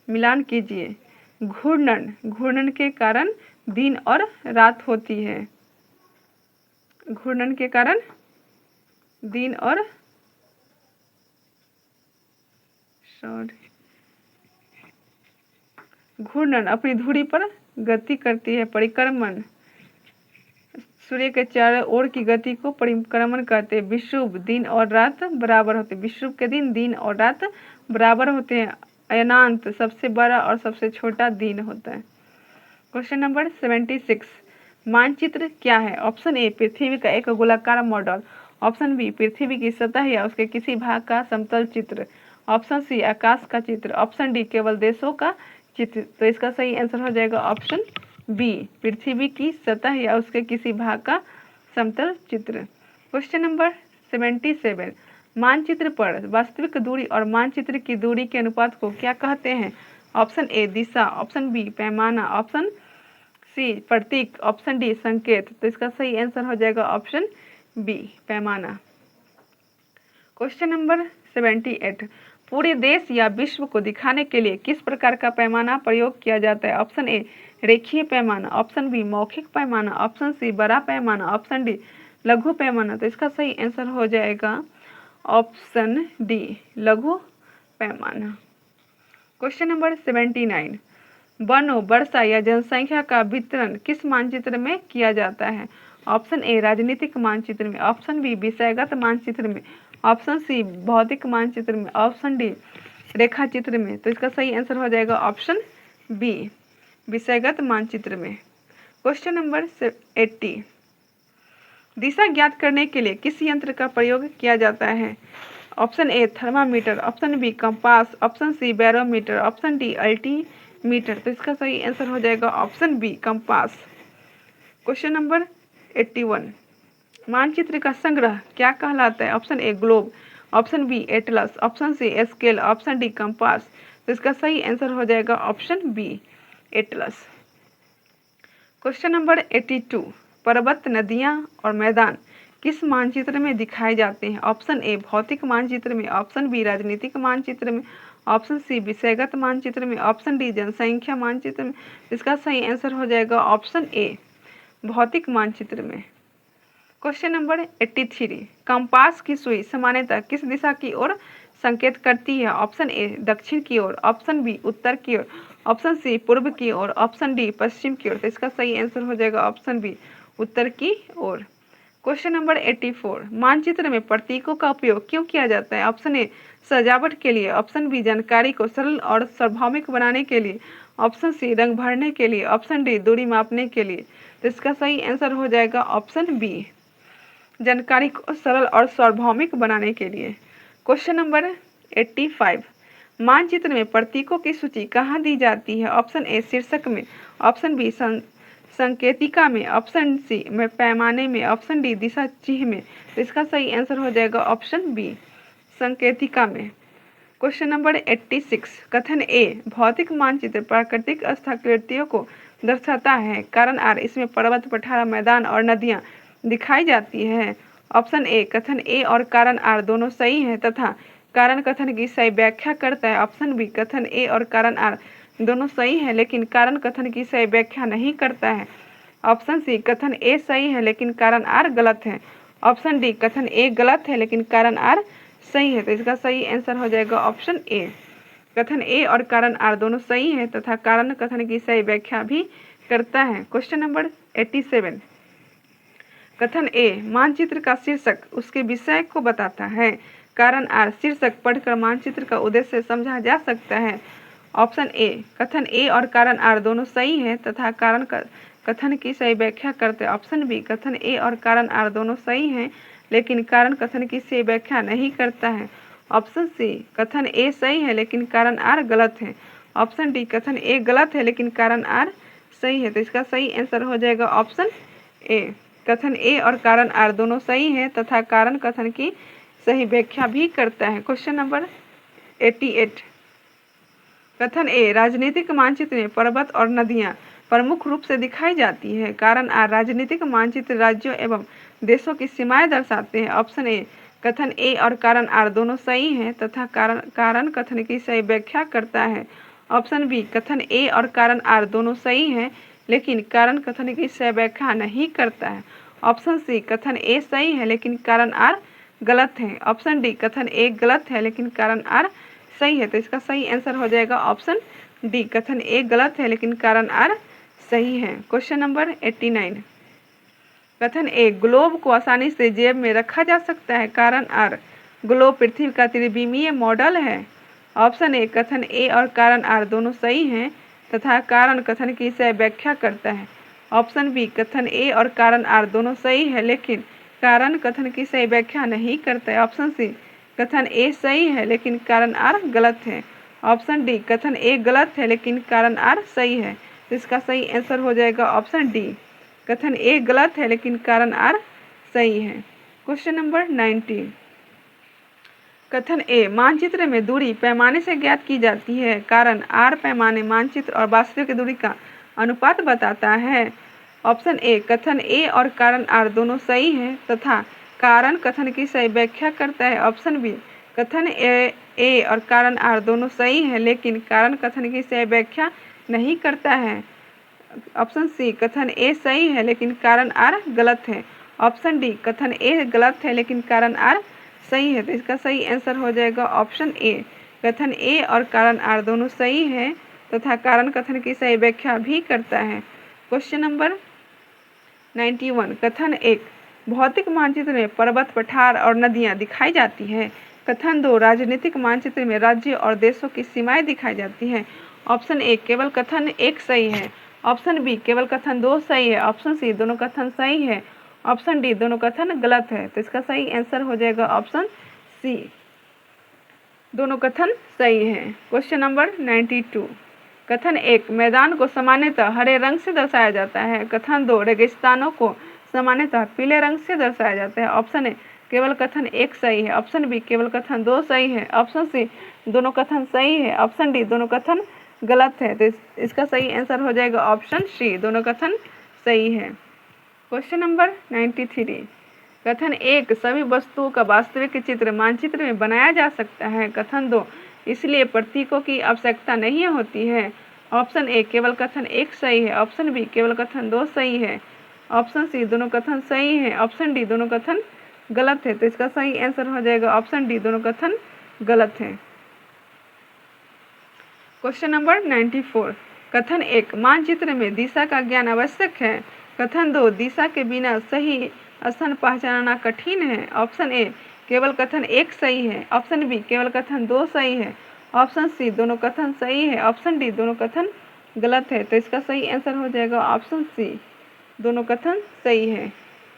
मिलान कीजिए। घूर्णन के कारण दिन और रात होती है। घूर्णन के कारण दिन और घूर्णन अपनी धुरी पर गति करती है। परिक्रमण सूर्य के चारों ओर की गति को परिक्रमण कहते हैं। विषुव दिन और रात बराबर होते हैं। विषुव के दिन और रात बराबर होते हैं। अयनांत सबसे बड़ा और सबसे छोटा दिन होता है। क्वेश्चन नंबर 76, मानचित्र क्या है। ऑप्शन ए पृथ्वी का एक गोलाकार मॉडल। ऑप्शन बी पृथ्वी की सतह या उसके किसी भाग का समतल चित्र। ऑप्शन सी आकाश का चित्र। ऑप्शन डी केवल देशों का चित्र। तो इसका सही आंसर हो जाएगा ऑप्शन बी, पृथ्वी की सतह या उसके किसी भाग का समतल चित्र। क्वेश्चन नंबर 77, मानचित्र पर वास्तविक दूरी और मानचित्र की दूरी के अनुपात को क्या कहते हैं। ऑप्शन ए दिशा। ऑप्शन बी पैमाना। ऑप्शन सी प्रतीक। ऑप्शन डी संकेत। तो इसका सही आंसर हो जाएगा ऑप्शन बी पैमाना। क्वेश्चन नंबर 78, पूरे देश या विश्व को दिखाने के लिए किस प्रकार का पैमाना प्रयोग किया जाता है? ऑप्शन ए रेखीय पैमाना, ऑप्शन बी मौखिक पैमाना, ऑप्शन सी बड़ा पैमाना, ऑप्शन डी लघु पैमाना। तो इसका सही आंसर हो जाएगा ऑप्शन डी लघु पैमाना। क्वेश्चन नंबर 79, वनों, वर्षा या जनसंख्या का वितरण किस मानचित्र में किया जाता है? ऑप्शन ए राजनीतिक मानचित्र में, ऑप्शन बी विषयगत मानचित्र में, ऑप्शन सी भौतिक मानचित्र में, ऑप्शन डी रेखा चित्र में। तो इसका सही आंसर हो जाएगा ऑप्शन बी विषयगत मानचित्र में। क्वेश्चन नंबर 80, दिशा ज्ञात करने के लिए किस यंत्र का प्रयोग किया जाता है? Option A thermometer, option B compass, option C barometer, option D altimeter. तो इसका सही आंसर हो जाएगा option B compass. Question number 81, मानचित्र का संग्रह क्या कहलाता है? Option A globe, option B atlas, option C scale, option D compass. तो इसका सही आंसर हो जाएगा option B atlas. Question number 82, पर्वत, नदियां और मैदान किस मानचित्र में दिखाए जाते हैं? ऑप्शन ए भौतिक मानचित्र में, ऑप्शन बी राजनीतिक मानचित्र में, ऑप्शन सी विषयगत मानचित्र में, ऑप्शन डी जनसंख्या मानचित्र में। इसका सही आंसर हो जाएगा ऑप्शन ए भौतिक मानचित्र में। क्वेश्चन नंबर 83, कंपास की सुई सामान्यतः किस दिशा की ओर संकेत करती है? ऑप्शन ए दक्षिण की ओर, ऑप्शन बी उत्तर की ओर, ऑप्शन सी पूर्व की ओर, ऑप्शन डी पश्चिम की ओर। तो इसका सही आंसर हो जाएगा ऑप्शन बी उत्तर की ओर। क्वेश्चन नंबर 84, मानचित्र में प्रतीकों का उपयोग क्यों किया जाता है? ऑप्शन ए सजावट के लिए, ऑप्शन बी जानकारी को सरल और सार्वभौमिक बनाने के लिए, ऑप्शन सी रंग भरने के लिए, ऑप्शन डी दूरी मापने के लिए। तो इसका सही आंसर हो जाएगा ऑप्शन बी जानकारी को सरल और सार्वभौमिक बनाने के लिए। क्वेश्चन नंबर 85, मानचित्र में प्रतीकों की सूची कहाँ दी जाती है? ऑप्शन ए शीर्षक में, ऑप्शन बी संकेतिका में, ऑप्शन सी में पैमाने में, ऑप्शन डी दिशा चिह्न में। तो इसका सही आंसर हो जाएगा ऑप्शन बी संकेतिका में। क्वेश्चन नंबर 86, कथन ए भौतिक मानचित्र प्राकृतिक स्थाकृतियों को दर्शाता है, कारण आर इसमें पर्वत, पठार, मैदान और नदियां दिखाई जाती है। ऑप्शन ए कथन ए और कारण आर दोनों सही हैं तथा कारण कथन की सही व्याख्या करता है। ऑप्शन बी कथन ए और कारण आर दोनों सही है लेकिन कारण कथन की सही व्याख्या नहीं करता है। ऑप्शन सी कथन ए सही है लेकिन कारण आर गलत है। ऑप्शन डी कथन ए गलत है लेकिन कारण आर सही है। तो इसका सही आंसर हो जाएगा ऑप्शन ए कथन ए और कारण आर दोनों सही है तथा कारण कथन की सही व्याख्या भी करता है। क्वेश्चन नंबर 87, कथन ए मानचित्र का शीर्षक उसके विषय को बताता है, कारण आर शीर्षक पढ़कर मानचित्र का उद्देश्य समझा जा सकता है। ऑप्शन ए कथन ए और कारण आर दोनों सही है तथा कारण कथन की सही व्याख्या करते हैं। ऑप्शन बी कथन ए और कारण आर दोनों सही हैं लेकिन कारण कथन की सही व्याख्या नहीं करता है। ऑप्शन सी कथन ए सही है लेकिन कारण आर गलत है। ऑप्शन डी कथन ए गलत है लेकिन कारण आर सही है। तो इसका सही आंसर हो जाएगा ऑप्शन ए कथन ए और कारण आर दोनों सही है तथा कारण कथन की सही व्याख्या भी करता है। क्वेश्चन नंबर 88, कथन ए राजनीतिक मानचित्र में पर्वत और नदियां प्रमुख रूप से दिखाई जाती है, कारण आर राजनीतिक मानचित्र राज्यों एवं देशों की सीमाएं दर्शाते हैं। ऑप्शन ए कथन ए और कारण आर दोनों सही हैं तथा कारण कथन की सही व्याख्या करता है। ऑप्शन बी कथन ए और कारण आर दोनों सही हैं लेकिन कारण कथन की सही व्याख्या नहीं करता है। ऑप्शन सी कथन ए सही है लेकिन कारण आर गलत है। ऑप्शन डी कथन ए गलत है लेकिन कारण आर सही है। तो इसका सही आंसर हो जाएगा ऑप्शन डी कथन ए गलत है लेकिन कारण आर सही है। क्वेश्चन नंबर 89, कथन ए ग्लोब को आसानी से जेब में रखा जा सकता है, कारण आर ग्लोब पृथ्वी का त्रिविमीय मॉडल है। ऑप्शन ए कथन ए और कारण आर दोनों सही हैं तथा कारण कथन की सही व्याख्या करता है। ऑप्शन बी कथन ए और कारण आर दोनों सही है लेकिन कारण कथन की सही व्याख्या नहीं करता है। ऑप्शन सी कथन ए सही है लेकिन कारण आर गलत है। ऑप्शन डी कथन ए गलत है लेकिन कारण आर सही है। तो इसका सही आंसर हो जाएगा ऑप्शन डी कथन ए गलत है लेकिन कारण आर सही है। क्वेश्चन नंबर 90, कथन ए मानचित्र में दूरी पैमाने से ज्ञात की जाती है, कारण आर पैमाने मानचित्र और वास्तविक दूरी का अनुपात बताता है। ऑप्शन ए कथन ए और कारण आर दोनों सही हैं तथा कारण कथन की सही व्याख्या करता है। ऑप्शन बी कथन ए और कारण आर दोनों सही है, लेकिन कारण कथन की सही व्याख्या नहीं करता है। ऑप्शन सी, कथन ए सही है लेकिन कारण आर गलत है। ऑप्शन डी, कथन ए गलत है लेकिन कारण आर सही है। तो इसका सही आंसर हो जाएगा ऑप्शन ए, कथन ए और कारण आर दोनों सही है तथा कारण कथन की सही व्याख्या भी करता है। क्वेश्चन नंबर 91, कथन एक, भौतिक मानचित्र में पर्वत, पठार और नदियाँ दिखाई जाती है। कथन दो, राजनीतिक मानचित्र में राज्य और देशों की सीमाएं दिखाई जाती हैं। ऑप्शन ए, केवल कथन एक सही है। ऑप्शन बी, केवल कथन दो सही है। ऑप्शन सी, दोनों कथन सही है। ऑप्शन डी, दोनों कथन गलत है। तो इसका सही आंसर हो जाएगा ऑप्शन सी, दोनों कथन सही है। क्वेश्चन नंबर 92, कथन एक, मैदान को सामान्यतः हरे रंग से दर्शाया जाता है। कथन दो, रेगिस्तानों को सामान्यतः पीले रंग से दर्शाया जाता है। ऑप्शन ए, केवल कथन एक सही है। ऑप्शन बी, केवल कथन दो सही है। ऑप्शन सी, दोनों कथन सही है। ऑप्शन डी, दोनों कथन गलत है। तो इसका सही आंसर हो जाएगा ऑप्शन सी, दोनों कथन सही है। क्वेश्चन नंबर 93, कथन एक, सभी वस्तुओं का वास्तविक चित्र मानचित्र में बनाया जा सकता है। कथन दो, इसलिए प्रतीकों की आवश्यकता नहीं होती है। ऑप्शन ए, केवल कथन एक सही है। ऑप्शन बी, केवल कथन दो सही है। ऑप्शन सी, दोनों कथन सही है। ऑप्शन डी, दोनों कथन गलत है। तो इसका सही आंसर हो जाएगा ऑप्शन डी, दोनों कथन गलत है। क्वेश्चन नंबर 94, कथन एक, मानचित्र में दिशा का ज्ञान आवश्यक है। कथन दो, दिशा के बिना सही स्थान पहचानना कठिन है। ऑप्शन ए, केवल कथन एक सही है। ऑप्शन बी, केवल कथन दो सही है। ऑप्शन सी, दोनों कथन सही है। ऑप्शन डी, दोनों कथन गलत है। तो इसका सही आंसर हो जाएगा ऑप्शन सी, दोनों कथन सही है।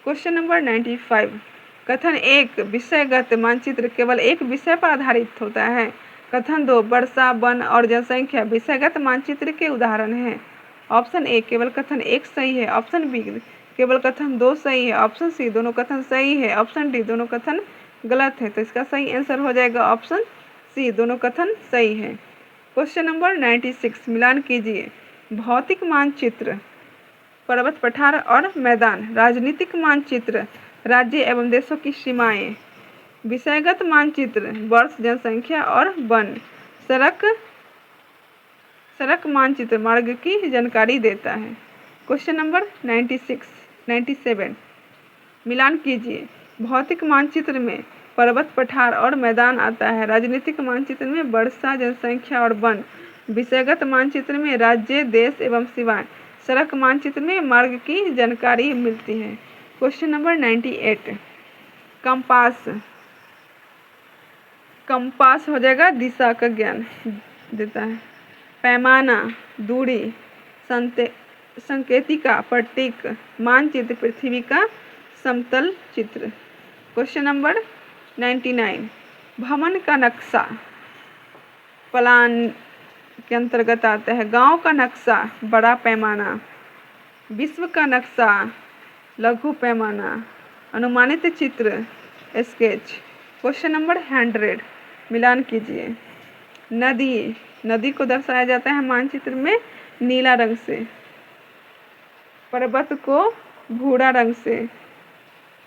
क्वेश्चन नंबर 95, कथन एक, विषयगत मानचित्र केवल एक विषय पर आधारित होता है। कथन दो, वर्षा, वन और जनसंख्या विषयगत मानचित्र के उदाहरण हैं। ऑप्शन ए, केवल कथन एक सही है। ऑप्शन बी, केवल कथन दो सही है। ऑप्शन सी, दोनों कथन सही है। ऑप्शन डी, दोनों कथन गलत है। तो इसका सही आंसर हो जाएगा ऑप्शन सी, दोनों कथन सही है। क्वेश्चन नंबर 96, मिलान कीजिए। भौतिक मानचित्र पर्वत, पठार और मैदान। राजनीतिक मानचित्र राज्य एवं देशों की सीमाएं। विषयगत मानचित्र वर्ष, जनसंख्या और वन। सड़क मानचित्र मार्ग की जानकारी देता है। क्वेश्चन नंबर 97, मिलान कीजिए। भौतिक मानचित्र में पर्वत, पठार और मैदान आता है। राजनीतिक मानचित्र में वर्षा, जनसंख्या और वन। विषयगत मानचित्र में राज्य, देश एवं सीमाएं। सड़क मानचित्र में मार्ग की जानकारी मिलती है। क्वेश्चन नंबर 98, कंपास हो जाएगा दिशा का ज्ञान देता है। पैमाना, दूरी, संकेतिका, प्रतीक, मानचित्र, पृथ्वी का समतल चित्र। क्वेश्चन नंबर 99, भवन का नक्शा प्लान के अंतर्गत आता है। गांव का नक्शा बड़ा पैमाना, विश्व का नक्शा लघु पैमाना, अनुमानित चित्र स्केच। क्वेश्चन नंबर 100, मिलान कीजिए। नदी को दर्शाया जाता है मानचित्र में नीला रंग से, पर्वत को भूरा रंग से,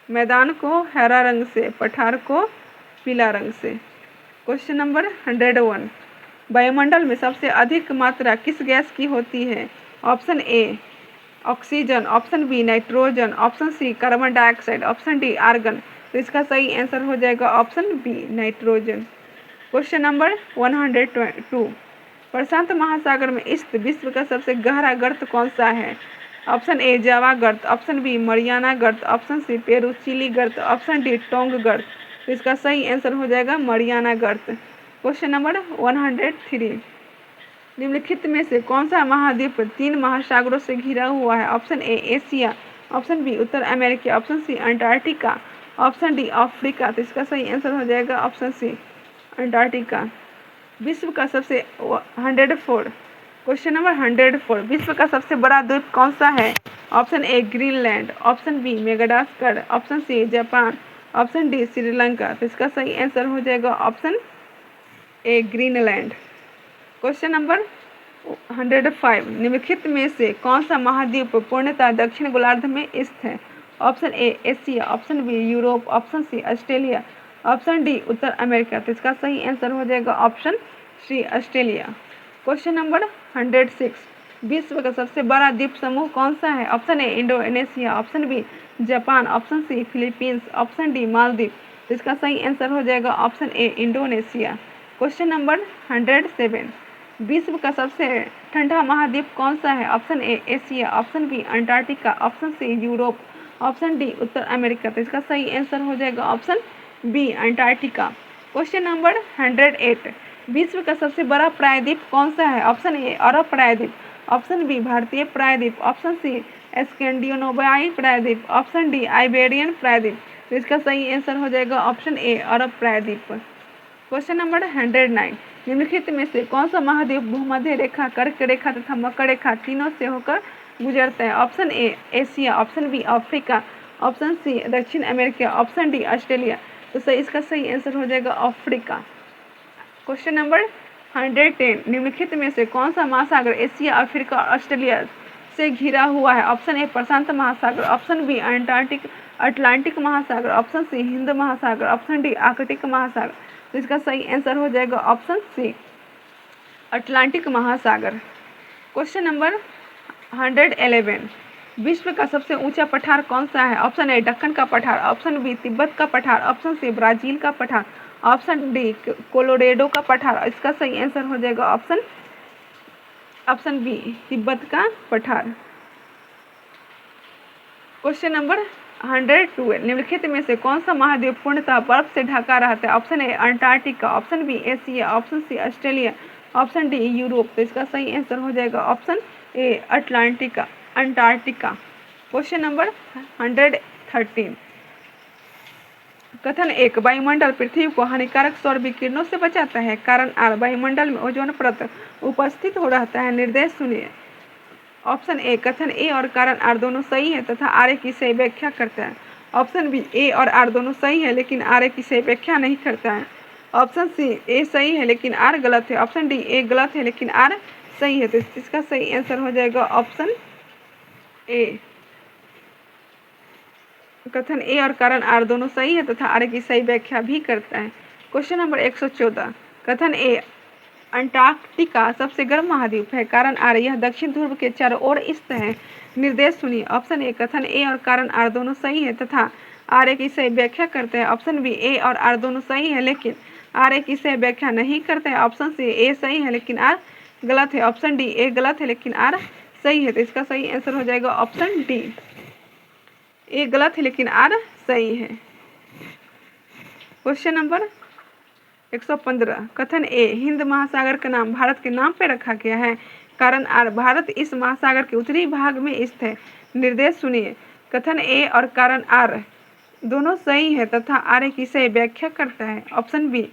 मैदान को हरा रंग से, पठार को पीला रंग से। क्वेश्चन नंबर 101, वायुमंडल में सबसे अधिक मात्रा किस गैस की होती है। Option A, oxygen. Option B, nitrogen. Option C, carbon dioxide. Option D, argon. तो इसका सही आंसर हो जाएगा option B, nitrogen. Question number 102, प्रशांत महासागर में स्थित विश्व का सबसे गहरा गर्त कौन सा है। ऑप्शन ए, जावा गर्त। ऑप्शन बी, मरियाना गर्त। ऑप्शन सी, पेरुचिली गर्त। ऑप्शन डी, टोंग गर्त। तो इसका सही आंसर हो जाएगा मरियाना गर्त। क्वेश्चन नंबर 103, निम्नलिखित में से कौन सा महाद्वीप 3 महासागरों से घिरा हुआ है। Option A, Asia. Option B, उत्तर America. Option C, Antarctica. Option D, Africa. तो इसका सही आंसर हो जाएगा ऑप्शन सी, अंटार्कटिका। विश्व का सबसे 104, क्वेश्चन नंबर 104, विश्व का सबसे बड़ा द्वीप कौन सा है। Option A, Greenland. Option B, Madagascar. Option C, Japan. Option D, Sri Lanka. तो इसका सही आंसर हो जाएगा option A, Greenland. Question number 105, निम्नलिखित में से कौन सा महाद्वीप पूर्णतः दक्षिण गोलार्ध में स्थित है। Option A, Asia. Option B, Europe. Option C, Australia. Option D उत्तर अमेरिका। तो इसका सही आंसर हो जाएगा option C Australia. Question number 106, विश्व का सबसे बड़ा द्वीप समूह कौन सा है? Option A Indonesia, option B Japan, option C Philippines, option D Maldives. तो इसका सही आंसर हो जाएगा option A Indonesia. Question number 107, विश्व का सबसे ठंडा महाद्वीप कौन सा है? Option A Asia, option B Antarctica, option C Europe, option D उत्तर अमेरिका। तो इसका सही आंसर हो जाएगा option B Antarctica. Question number 108, विश्व का सबसे बड़ा प्रायद्वीप कौन सा है? ऑप्शन ए अरब प्रायद्वीप, ऑप्शन बी भारतीय प्रायद्वीप, ऑप्शन सी स्कैंडिनेवियाई प्रायद्वीप, ऑप्शन डी आइबेरियन प्रायद्वीप। तो इसका सही आंसर हो जाएगा ऑप्शन ए अरब प्रायद्वीप। क्वेश्चन नंबर 109, निम्नलिखित में से कौन सा महाद्वीप भूमध्य रेखा, कर्क रेखा तथा मकर रेखा तीनों से होकर गुजरता है? Option A Asia, option B Africa, option C दक्षिण अमेरिका, ऑप्शन डी ऑस्ट्रेलिया। तो सही इसका सही आंसर हो जाएगा अफ्रीका। क्वेश्चन नंबर 110, निम्नलिखित में से कौन सा महासागर एशिया, अफ्रीका और ऑस्ट्रेलिया से घिरा हुआ है? ऑप्शन ए प्रशांत महासागर, ऑप्शन बी अटलांटिक महासागर, ऑप्शन सी हिंद महासागर, ऑप्शन डी आर्कटिक महासागर। तो इसका सही आंसर हो जाएगा ऑप्शन सी अटलांटिक महासागर। क्वेश्चन नंबर 111, विश्व का सबसे ऊंचा पठार कौन सा है? ऑप्शन ए दक्कन का पठार, ऑप्शन बी तिब्बत का पठार, ऑप्शन सी ब्राजील का पठार, ऑप्शन डी कोलोरेडो का पठार। इसका सही आंसर हो जाएगा ऑप्शन बी तिब्बत का पठार। क्वेश्चन नंबर 112, निम्नलिखित में से कौन सा महाद्वीप पूर्णतः बर्फ से ढका रहता है? Option A Antarctica, option B Asia, option C Australia, option D Europe. तो इसका सही आंसर हो जाएगा option A Antarctica. Question number 113, कथन एक, वायुमंडल पृथ्वी को हानिकारक सौर विकिरणों से बचाता है। कारण आर, वायुमंडल में ओजोन परत उपस्थित हो रहता है। निर्देश सुनिए। ऑप्शन ए, कथन ए और कारण आर दोनों सही है तथा आर की सही व्याख्या करता है। ऑप्शन बी, ए और आर दोनों सही है लेकिन आर की सही व्याख्या नहीं करता है। ऑप्शन सी, ए सही है लेकिन आर गलत है। ऑप्शन डी, ए गलत है लेकिन आर सही है। तो इसका सही आंसर हो जाएगा ऑप्शन ए, कथन ए और कारण आर दोनों सही है तथा आर की सही व्याख्या भी करता है। क्वेश्चन नंबर 114, कथन ए, अंटार्कटिका सबसे गर्म महाद्वीप है। कारण आर, यह दक्षिण ध्रुव के चारों ओर स्थित है। निर्देश सुनिए। ऑप्शन ए, कथन ए और कारण आर दोनों सही है तथा आर की सही व्याख्या करते हैं। ऑप्शन बी, ए और आर दोनों सही है लेकिन आर की सही व्याख्या नहीं करते हैं। ऑप्शन सी, ए सही है लेकिन आर गलत है। ऑप्शन डी, ए गलत है लेकिन आर सही है। तो इसका सही आंसर हो जाएगा ऑप्शन डी, ए गलत है लेकिन आर सही है। क्वेश्चन नंबर 115, कथन ए, हिंद महासागर का नाम भारत के नाम पर रखा गया है। कारण आर, भारत इस महासागर के उत्तरी भाग में स्थित है। निर्देश सुनिए। कथन ए और कारण आर दोनों सही है तथा आर की सही व्याख्या करता है। ऑप्शन बी,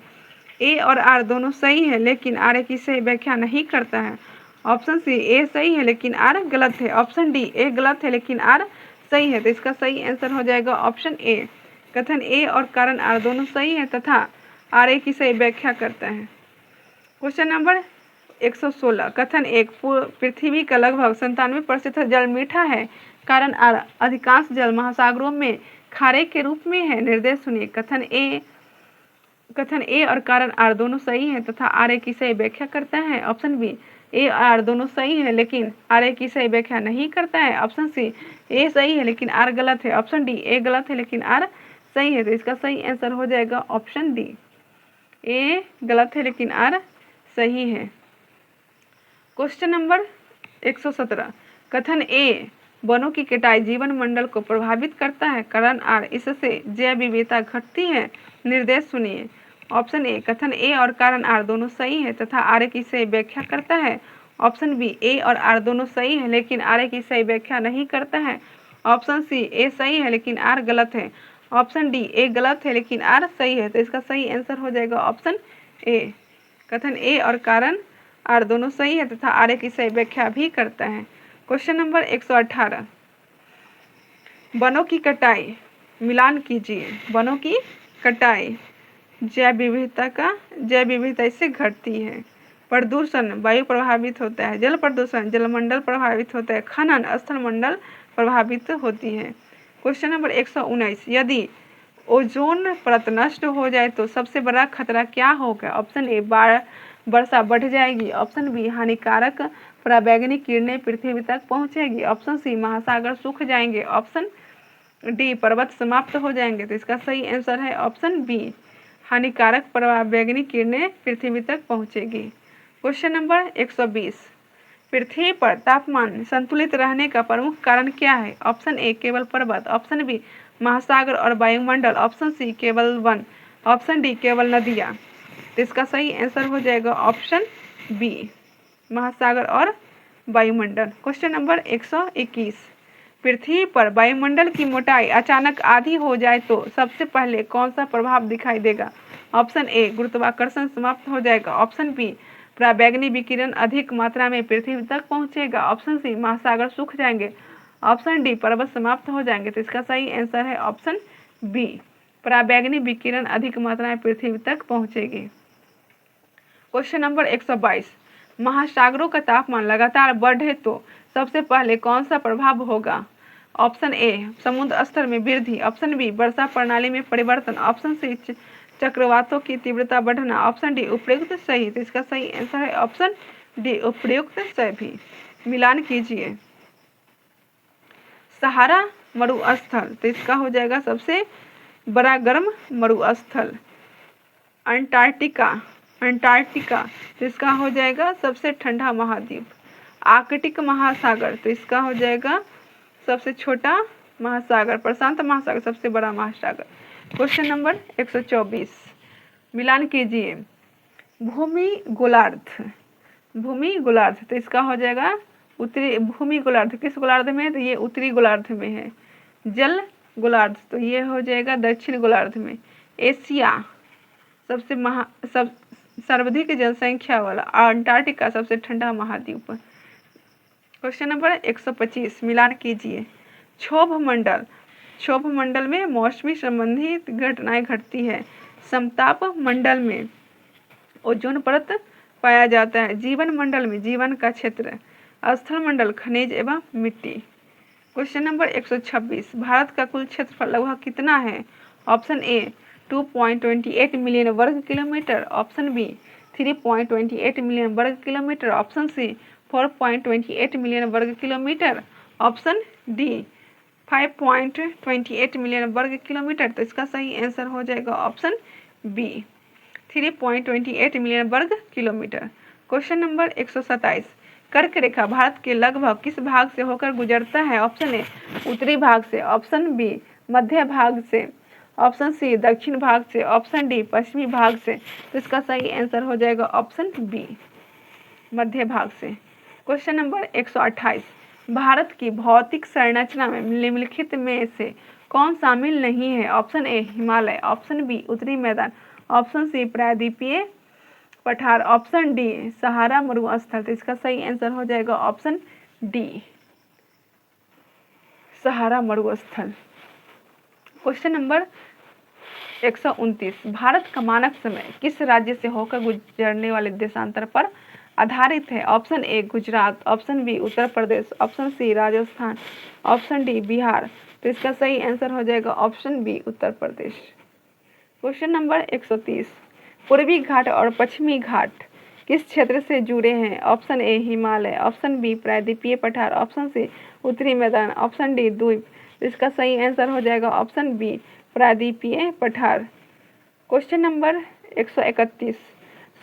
ए और आर दोनों सही है लेकिन आर की सही व्याख्या नहीं करता है। ऑप्शन सी, ए सही है लेकिन आर गलत है। ऑप्शन डी, ए गलत है लेकिन आर सही है। तो इसका सही आंसर हो जाएगा ऑप्शन ए, कथन ए और कारण आर दोनों सही है तथा आर की सही व्याख्या करता है। क्वेश्चन नंबर 116, कथन एक, पृथ्वी का लगभग 97% जल मीठा है। कारण आर, अधिकांश जल महासागरों में खारे के रूप में है। निर्देश सुनिए। कथन ए और कारण आर दोनों सही है तथा आर की सही व्याख्या करता है। ऑप्शन बी, ए और आर दोनों सही है लेकिन आर की सही व्याख्या नहीं करता है। ऑप्शन सी, ए सही है लेकिन आर गलत है। ऑप्शन डी, ए गलत है लेकिन आर सही है। तो इसका सही आंसर हो जाएगा ऑप्शन डी, ए गलत है लेकिन आर सही है। क्वेश्चन नंबर 117, कथन ए, वनों की कटाई जीवन मंडल को प्रभावित करता है। कारण आर, इससे जैव विविधता घटती है। निर्देश सुनिए। ऑप्शन ए, कथन ए और कारण आर दोनों सही है तथा आर की सही व्याख्या करता है। ऑप्शन बी, ए और आर दोनों सही है लेकिन आर की सही व्याख्या नहीं करता है। ऑप्शन सी, ए सही है लेकिन आर गलत है। ऑप्शन डी, ए गलत है लेकिन आर सही है। तो इसका सही आंसर हो जाएगा ऑप्शन ए, कथन ए और कारण आर दोनों सही है तथा आर की सही व्याख्या भी करता है। क्वेश्चन नंबर 118, वनों की कटाई, मिलान कीजिए। वनों की कटाई जैव विविधता इससे घटती है। प्रदूषण, वायु प्रभावित होता है। जल प्रदूषण, जलमंडल प्रभावित होता है। खनन, स्थल मंडल प्रभावित होती है। क्वेश्चन नंबर 119, यदि ओजोन परत नष्ट हो जाए तो सबसे बड़ा खतरा क्या होगा? ऑप्शन ए वर्षा बढ़ जाएगी, ऑप्शन बी हानिकारक पराबैंगनी किरणें पृथ्वी तक पहुंचेगी, ऑप्शन सी महासागर सूख जाएंगे, ऑप्शन डी पर्वत समाप्त हो जाएंगे। तो इसका सही आंसर है ऑप्शन बी, हानिकारक पराबैंगनी किरणें पृथ्वी तक पहुंचेगी। क्वेश्चन नंबर 120, पृथ्वी पर तापमान संतुलित रहने का प्रमुख कारण क्या है? ऑप्शन ए केवल पर्वत, ऑप्शन बी महासागर और वायुमंडल, ऑप्शन सी केवल वन, ऑप्शन डी केवल नदियाँ। तो इसका सही आंसर हो जाएगा ऑप्शन बी, महासागर और वायुमंडल। क्वेश्चन नंबर 121, पृथ्वी पर वायुमंडल की मोटाई अचानक आधी हो जाए तो सबसे पहले कौन सा प्रभाव दिखाई देगा? ऑप्शन ए गुरुत्वाकर्षण समाप्त हो जाएगा, ऑप्शन बी पराबैंगनी विकिरण अधिक मात्रा में पृथ्वी तक पहुंचेगा, ऑप्शन सी महासागर सूख जाएंगे, ऑप्शन डी पर्वत समाप्त हो जाएंगे। तो इसका सही आंसर है ऑप्शन बी, पराबैंगनी विकिरण अधिक मात्रा में पृथ्वी तक पहुंचेगी। क्वेश्चन नंबर 122, महासागरों का तापमान लगातार बढ़े तो सबसे पहले कौन सा प्रभाव होगा? ऑप्शन ए समुद्र स्तर में वृद्धि, ऑप्शन बी वर्षा प्रणाली में परिवर्तन, ऑप्शन सी चक्रवातों की तीव्रता बढ़ना, ऑप्शन डी उपयुक्त सही। तो इसका सही आंसर है ऑप्शन डी, उपयुक्त सभी। मिलान कीजिए। सहारा मरुस्थल, तो इसका हो जाएगा सबसे बड़ा गर्म मरुस्थल। अंटार्कटिका, तो इसका हो जाएगा सबसे ठंडा महाद्वीप। आर्कटिक महासागर, तो इसका हो जाएगा सबसे छोटा महासागर। प्रशांत महासागर सबसे बड़ा महासागर। क्वेश्चन नंबर 124, मिलान कीजिए। भूमि गोलार्ध, तो इसका हो जाएगा उत्तरी भूमि गोलार्ध किस गोलार्ध में है? तो ये उत्तरी गोलार्ध में है। जल गोलार्ध, तो ये हो जाएगा दक्षिण गोलार्ध में। एशिया सबसे सर्वाधिक जनसंख्या वाला। अंटार्कटिका सबसे ठंडा महाद्वीप। क्वेश्चन नंबर 125, मिलान कीजिए। क्षोभ मंडल में मौसमी संबंधित घटनाएं घटती है। समताप मंडल में ओजोन परत पाया जाता है। जीवन मंडल में जीवन का क्षेत्र। स्थल मंडल खनिज एवं मिट्टी। क्वेश्चन नंबर 126, भारत का कुल क्षेत्रफल लगभग कितना है? ऑप्शन ए 2.28 मिलियन वर्ग किलोमीटर, ऑप्शन बी 3.28 मिलियन वर्ग किलोमीटर, ऑप्शन सी 4.28 मिलियन वर्ग किलोमीटर, ऑप्शन डी 5.28 मिलियन वर्ग किलोमीटर। तो इसका सही आंसर हो जाएगा ऑप्शन बी 3.28 मिलियन वर्ग किलोमीटर। क्वेश्चन नंबर 127, कर्क रेखा भारत के लगभग किस भाग से होकर गुजरता है? ऑप्शन ए उत्तरी भाग से, ऑप्शन बी मध्य भाग से, ऑप्शन सी दक्षिण भाग से, ऑप्शन डी पश्चिमी भाग से। तो इसका सही आंसर हो जाएगा ऑप्शन बी मध्य भाग से। क्वेश्चन नंबर 128, भारत की भौतिक संरचना में निम्नलिखित में से कौन शामिल नहीं है? Option A Himalaya, option B उत्तरी मैदान, ऑप्शन सी प्रायद्वीपीय पठार, ऑप्शन डी सहारा मरुस्थल। तो इसका सही आंसर हो जाएगा ऑप्शन डी सहारा मरुस्थल। क्वेश्चन नंबर 129, भारत का मानक समय किस राज्य से होकर गुजरने वाले देशांतर पर आधारित है? Option A Gujarat, option B Uttar Pradesh, option C Rajasthan, option D Bihar. तो इसका सही आंसर हो जाएगा option B Uttar Pradesh. Question number 130, पूर्वी घाट और पश्चिमी घाट किस क्षेत्र से जुड़े हैं? Option A Himalaya, option B प्रायद्वीपीय पठार, ऑप्शन सी उत्तरी मैदान, ऑप्शन डी द्वीप। इसका सही आंसर हो जाएगा ऑप्शन बी प्रायद्वीपीय पठार। क्वेश्चन नंबर 131,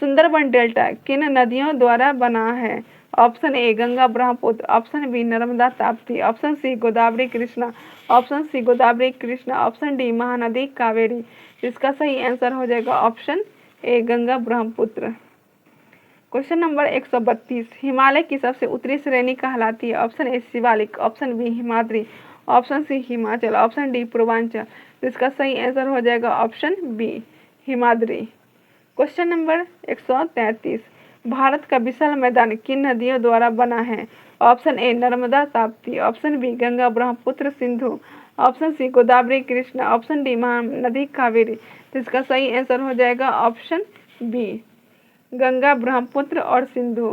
सुंदरबन डेल्टा किन नदियों द्वारा बना है? Option A Ganga Brahmaputra, option B Narmada Tapti, option C Godavari Krishna, option C Godavari Krishna, option D Mahanadi Kaveri. इसका सही आंसर हो जाएगा option A Ganga Brahmaputra. Question number 132, Himalaya की सबसे उत्तरी श्रेणी कहलाती है? Option A Shivalik, option B Himadri, option C Himachal, option D Purvanchal. इसका सही आंसर हो जाएगा option B Himadri. Question number 133, Bharat का विशाल मैदान किन नदियों द्वारा बना है? Option A Narmada Tapti, option B Ganga Brahmaputra Sindhu, option C Godavari Krishna, option D Mahanadi Kaveri. तो इसका सही आंसर हो जाएगा ऑप्शन बी गंगा ब्रह्मपुत्र और सिंधु।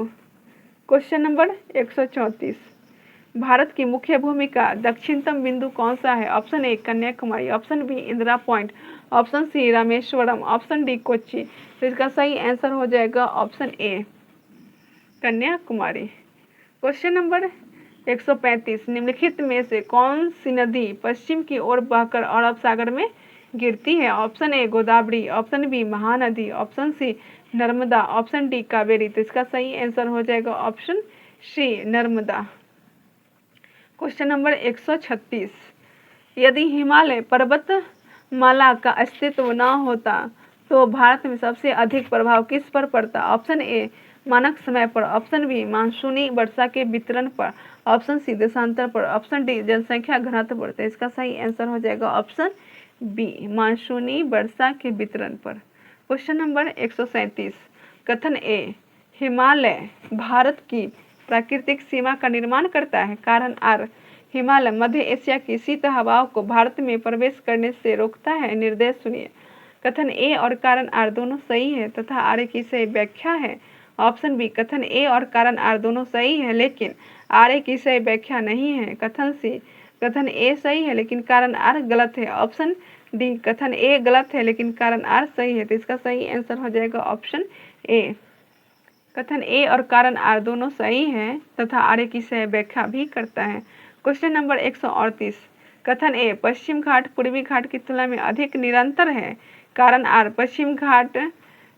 क्वेश्चन नंबर 134, भारत की मुख्य भूमिका दक्षिणतम बिंदु कौन सा है? Option A Kanyakumari, option B Indira point, option C Rameswaram, option D Kochi. तो इसका सही आंसर हो जाएगा option A Kanyakumari. Question number 135, निम्नलिखित में से कौन सी नदी पश्चिम की ओर बहकर अरब सागर में गिरती है? Option A Godavari, option B Mahanadi, option C Narmada, option D Kaveri. तो इसका सही आंसर हो जाएगा option C Narmada. Question number 136, यदि हिमालय पर्वतमाला का अस्तित्व न होता तो भारत में सबसे अधिक प्रभाव किस पर पड़ता? ऑप्शन ए मानक समय पर, ऑप्शन बी मानसूनी वर्षा के वितरण पर, ऑप्शन सी देशांतर पर, ऑप्शन डी जनसंख्या घनत्व पर। तो इसका सही आंसर हो जाएगा ऑप्शन बी मानसूनी वर्षा के वितरण पर। क्वेश्चन नंबर 137, कथन ए हिमालय भारत की प्राकृतिक सीमा का निर्माण करता है। कारण आर हिमालय मध्य एशिया की शीत हवाओं को भारत में प्रवेश करने से रोकता है। निर्देश सुनिए। कथन ए और कारण आर दोनों सही है तथा आर की सही व्याख्या है। ऑप्शन बी कथन ए और कारण आर दोनों सही है लेकिन आर की सही व्याख्या नहीं है। कथन सी कथन ए सही है लेकिन कारण आर गलत है। ऑप्शन डी कथन ए गलत है लेकिन कारण आर सही है। तो इसका सही आंसर हो जाएगा ऑप्शन ए कथन ए और कारण आर दोनों सही है तथा आर की सही व्याख्या भी करता है। क्वेश्चन नंबर 138, कथन ए पश्चिम घाट पूर्वी घाट की तुलना में अधिक निरंतर है। कारण आर पश्चिम घाट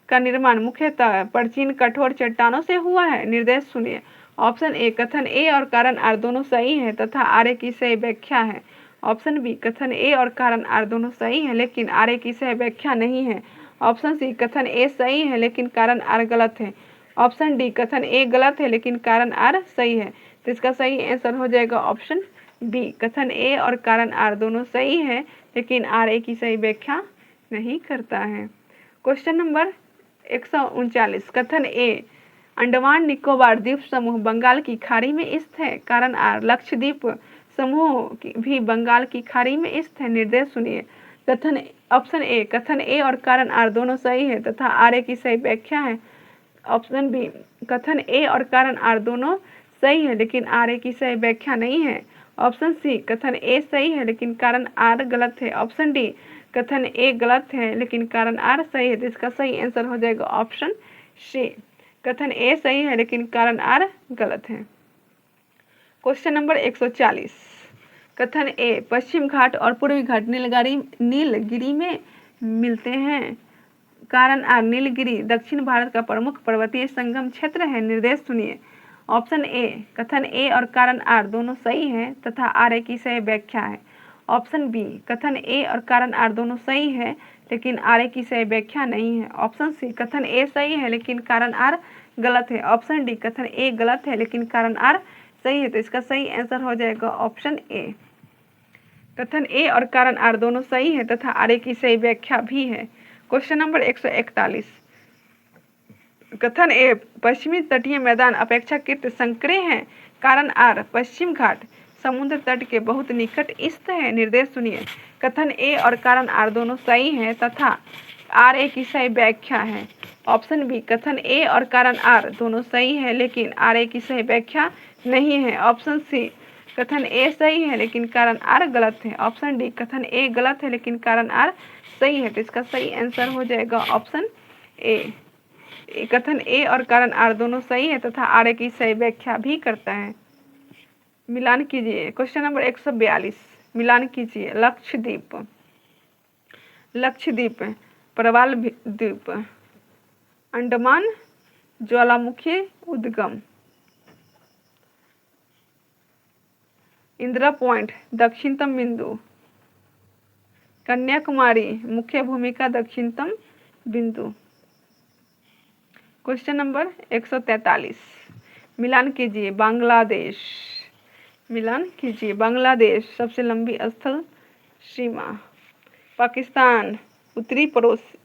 का निर्माण मुख्यतः प्राचीन कठोर चट्टानों से हुआ है। निर्देश सुनिए। ऑप्शन ए कथन ए और कारण आर दोनों सही है तथा आर की सही व्याख्या है। ऑप्शन बी कथन ए और कारण आर दोनों सही है लेकिन आर की सही व्याख्या नहीं है। ऑप्शन सी कथन ए सही है लेकिन कारण आर गलत है। ऑप्शन डी कथन ए गलत है लेकिन कारण आर सही है। तो इसका सही आंसर हो जाएगा ऑप्शन बी कथन ए और कारण आर दोनों सही है लेकिन आर की सही व्याख्या नहीं करता है। क्वेश्चन नंबर 139, कथन ए अंडमान निकोबार द्वीप समूह बंगाल की खाड़ी में स्थित है। कारण आर लक्षद्वीप समूह भी बंगाल की खाड़ी में स्थित है। निर्देश सुनिए। कथन ऑप्शन ए कथन ए और कारण आर दोनों सही है तथा आर की सही व्याख्या है। ऑप्शन बी कथन ए और कारण आर दोनों सही है लेकिन आर की सही व्याख्या नहीं है। ऑप्शन सी कथन ए सही है लेकिन कारण आर गलत है। ऑप्शन डी कथन ए गलत है लेकिन कारण आर सही है। तो इसका सही आंसर हो जाएगा ऑप्शन सी कथन ए सही है लेकिन कारण आर गलत है। क्वेश्चन नंबर 140, कथन ए पश्चिम घाट और पूर्वी घाट नीलगिरी में मिलते हैं। कारण आर नीलगिरी दक्षिण भारत का प्रमुख पर्वतीय संगम क्षेत्र है। निर्देश सुनिए। ऑप्शन ए कथन ए और कारण आर दोनों सही है तथा आर की सही व्याख्या है। ऑप्शन बी कथन ए और कारण आर दोनों सही है लेकिन आर की सही व्याख्या नहीं है। ऑप्शन सी कथन ए सही है लेकिन कारण आर गलत है। ऑप्शन डी कथन ए गलत है लेकिन कारण आर सही है। तो इसका सही आंसर हो जाएगा ऑप्शन ए कथन ए और कारण आर दोनों सही है तथा आर की सही व्याख्या भी है। क्वेश्चन नंबर 141, कथन ए पश्चिमी तटीय मैदान अपेक्षाकृत संकरे हैं। कारण आर पश्चिम घाट समुद्र तट के बहुत निकट स्थित है। निर्देश सुनिए। कथन ए और कारण आर दोनों सही है तथा आर की सही व्याख्या है। ऑप्शन बी कथन ए और कारण आर दोनों सही है लेकिन आर की सही व्याख्या नहीं है। ऑप्शन सी कथन ए सही है लेकिन कारण आर गलत है। ऑप्शन डी कथन ए गलत है लेकिन कारण आर सही है। तो इसका सही आंसर हो जाएगा ऑप्शन ए कथन ए और कारण आर दोनों सही है तथा आर की सही व्याख्या भी करता है। मिलान कीजिए। क्वेश्चन नंबर 142, मिलान कीजिए। लक्षद्वीप प्रवाल द्वीप अंडमान ज्वालामुखी उद्गम इंदिरा पॉइंट दक्षिणतम बिंदु कन्याकुमारी मुख्य भूमिका दक्षिणतम बिंदु। क्वेश्चन नंबर 143, मिलान कीजिए। बांग्लादेश मिलान कीजिए। बांग्लादेश सबसे लंबी स्थल सीमा। पाकिस्तान उत्तरी पड़ोसी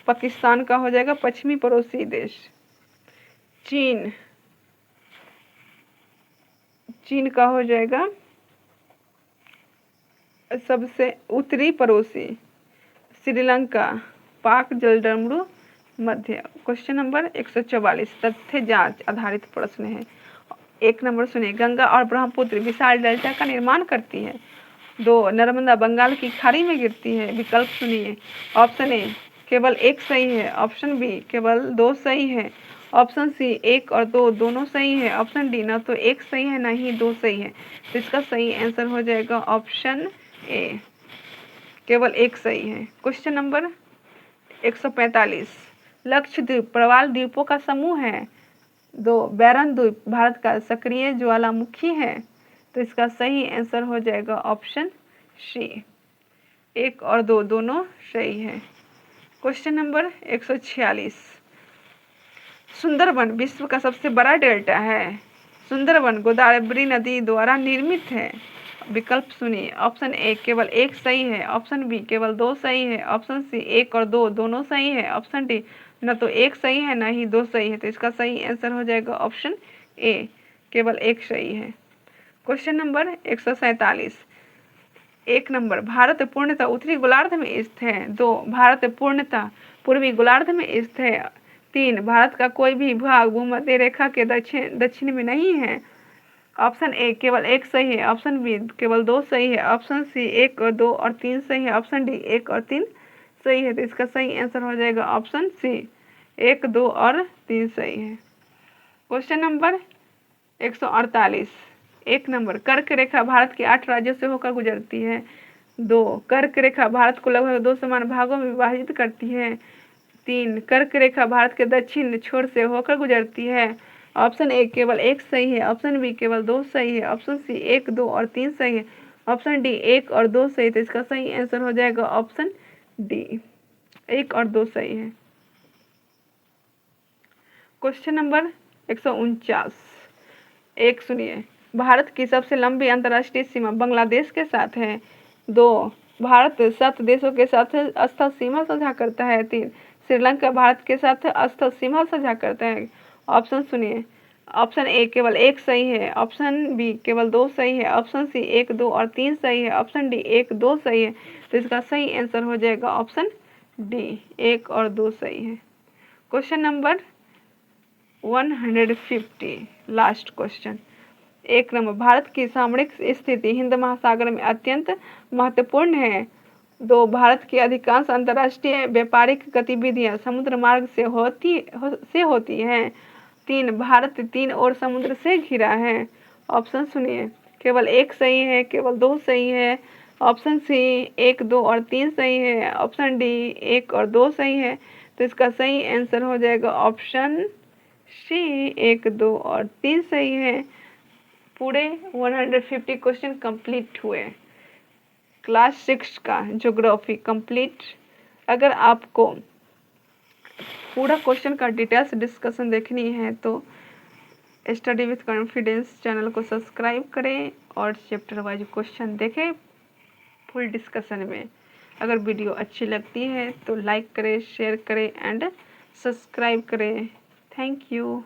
पाकिस्तान का हो जाएगा पश्चिमी पड़ोसी देश। चीन का हो जाएगा सबसे उत्तरी पड़ोसी। श्रीलंका पाक जलडमरू मध्य। क्वेश्चन नंबर 144, तथ्य जांच आधारित प्रश्न है। एक नंबर सुनिए, गंगा और ब्रह्मपुत्र विशाल डेल्टा का निर्माण करती है। 2, नर्मदा बंगाल की खाड़ी में गिरती है। विकल्प सुनिए, ऑप्शन ए केवल एक सही है, ऑप्शन बी केवल 2 सही है, ऑप्शन सी 1 और 2 दोनों सही है, ऑप्शन डी ना तो 1 सही है ना ही 2 सही है। तो इसका सही आंसर हो जाएगा ऑप्शन ए, केवल 1 सही है। क्वेश्चन नंबर 145, लक्षद्वीप प्रवाल द्वीपों का समूह है। 2, बैरन द्वीप भारत का सक्रिय ज्वालामुखी है। तो इसका सही आंसर हो जाएगा ऑप्शन सी, 1 और 2 दोनों सही है। क्वेश्चन नंबर 146, सुंदरबन विश्व का सबसे बड़ा डेल्टा है। सुंदरबन गोदावरी नदी द्वारा निर्मित है। विकल्प सुनिए, ऑप्शन ए केवल 1 सही है, ऑप्शन बी केवल 2 सही है, ऑप्शन सी 1 और 2 दोनों सही है, ऑप्शन डी न तो 1 सही है ना ही 2 सही है। तो इसका सही आंसर हो जाएगा ऑप्शन ए, केवल 1 सही है। क्वेश्चन नंबर 147, 1 नंबर, भारत पूर्णतः उत्तरी गोलार्ध में स्थित है। 2, भारत पूर्णतः पूर्वी गोलार्ध में स्थित है। 3, भारत का कोई भी भाग भूमध्य रेखा के दक्षिण में नहीं है। ऑप्शन ए केवल 1 सही है, ऑप्शन बी केवल 2 सही है, ऑप्शन सी 1 और 2 और 3 सही है, ऑप्शन डी 1 और 3 सही है। तो इसका सही आंसर हो जाएगा ऑप्शन सी, 1, 2 और 3 सही है। क्वेश्चन नंबर 148, 1 नंबर, कर्क रेखा भारत के 8 राज्यों से होकर गुजरती है। 2, कर्क रेखा भारत को लगभग 2 समान भागों में विभाजित करती है। 3, कर्क रेखा भारत के दक्षिण छोर से होकर गुजरती है। ऑप्शन ए केवल 1 सही है, ऑप्शन बी केवल 2 सही है, ऑप्शन सी 1, 2 और 3 सही है, ऑप्शन डी 1 और 2 सही। तो इसका सही आंसर हो जाएगा ऑप्शन डी, 1 और 2 सही है। क्वेश्चन नंबर 149, 1 सुनिए, भारत की सबसे लंबी अंतर्राष्ट्रीय सीमा बांग्लादेश के साथ है। 2, भारत 7 देशों के साथ स्थल सीमा साझा करता है। 3, श्रीलंका भारत के साथ स्थल सीमा साझा करता है। ऑप्शन सुनिए, ऑप्शन ए केवल 1 सही है, ऑप्शन बी केवल 2 सही है, ऑप्शन सी 1, 2 और 3 सही है, ऑप्शन डी 1, 2 सही है। तो इसका सही आंसर हो जाएगा ऑप्शन डी, 1 और 2 सही है। Question number 150, last question, 1 number, Bharat की सामरिक स्थिति हिंद महासागर में अत्यंत महत्वपूर्ण है। 2, भारत की अधिकांश अंतर्राष्ट्रीय व्यापारिक गतिविधियां समुद्र मार्ग से होती हैं। 3, भारत 3 ओर समुद्र से घिरा है। ऑप्शन सुनिए, केवल 1 सही है, केवल 2 सही है, ऑप्शन सी 1, 2 और 3 सही है, ऑप्शन डी 1 और 2 सही है। तो इसका सही आंसर हो जाएगा ऑप्शन सी, 1, 2 और 3 सही है। पूरे 150 क्वेश्चन कंप्लीट हुए। क्लास 6 का ज्योग्राफी कंप्लीट। अगर आपको पूरा क्वेश्चन का डिटेल्स डिस्कशन देखनी है तो स्टडी विथ कॉन्फिडेंस चैनल को सब्सक्राइब करें और चैप्टर वाइज क्वेश्चन देखें फुल डिस्कशन में। अगर वीडियो अच्छी लगती है तो लाइक करें, शेयर करें एंड सब्सक्राइब करें। Thank you.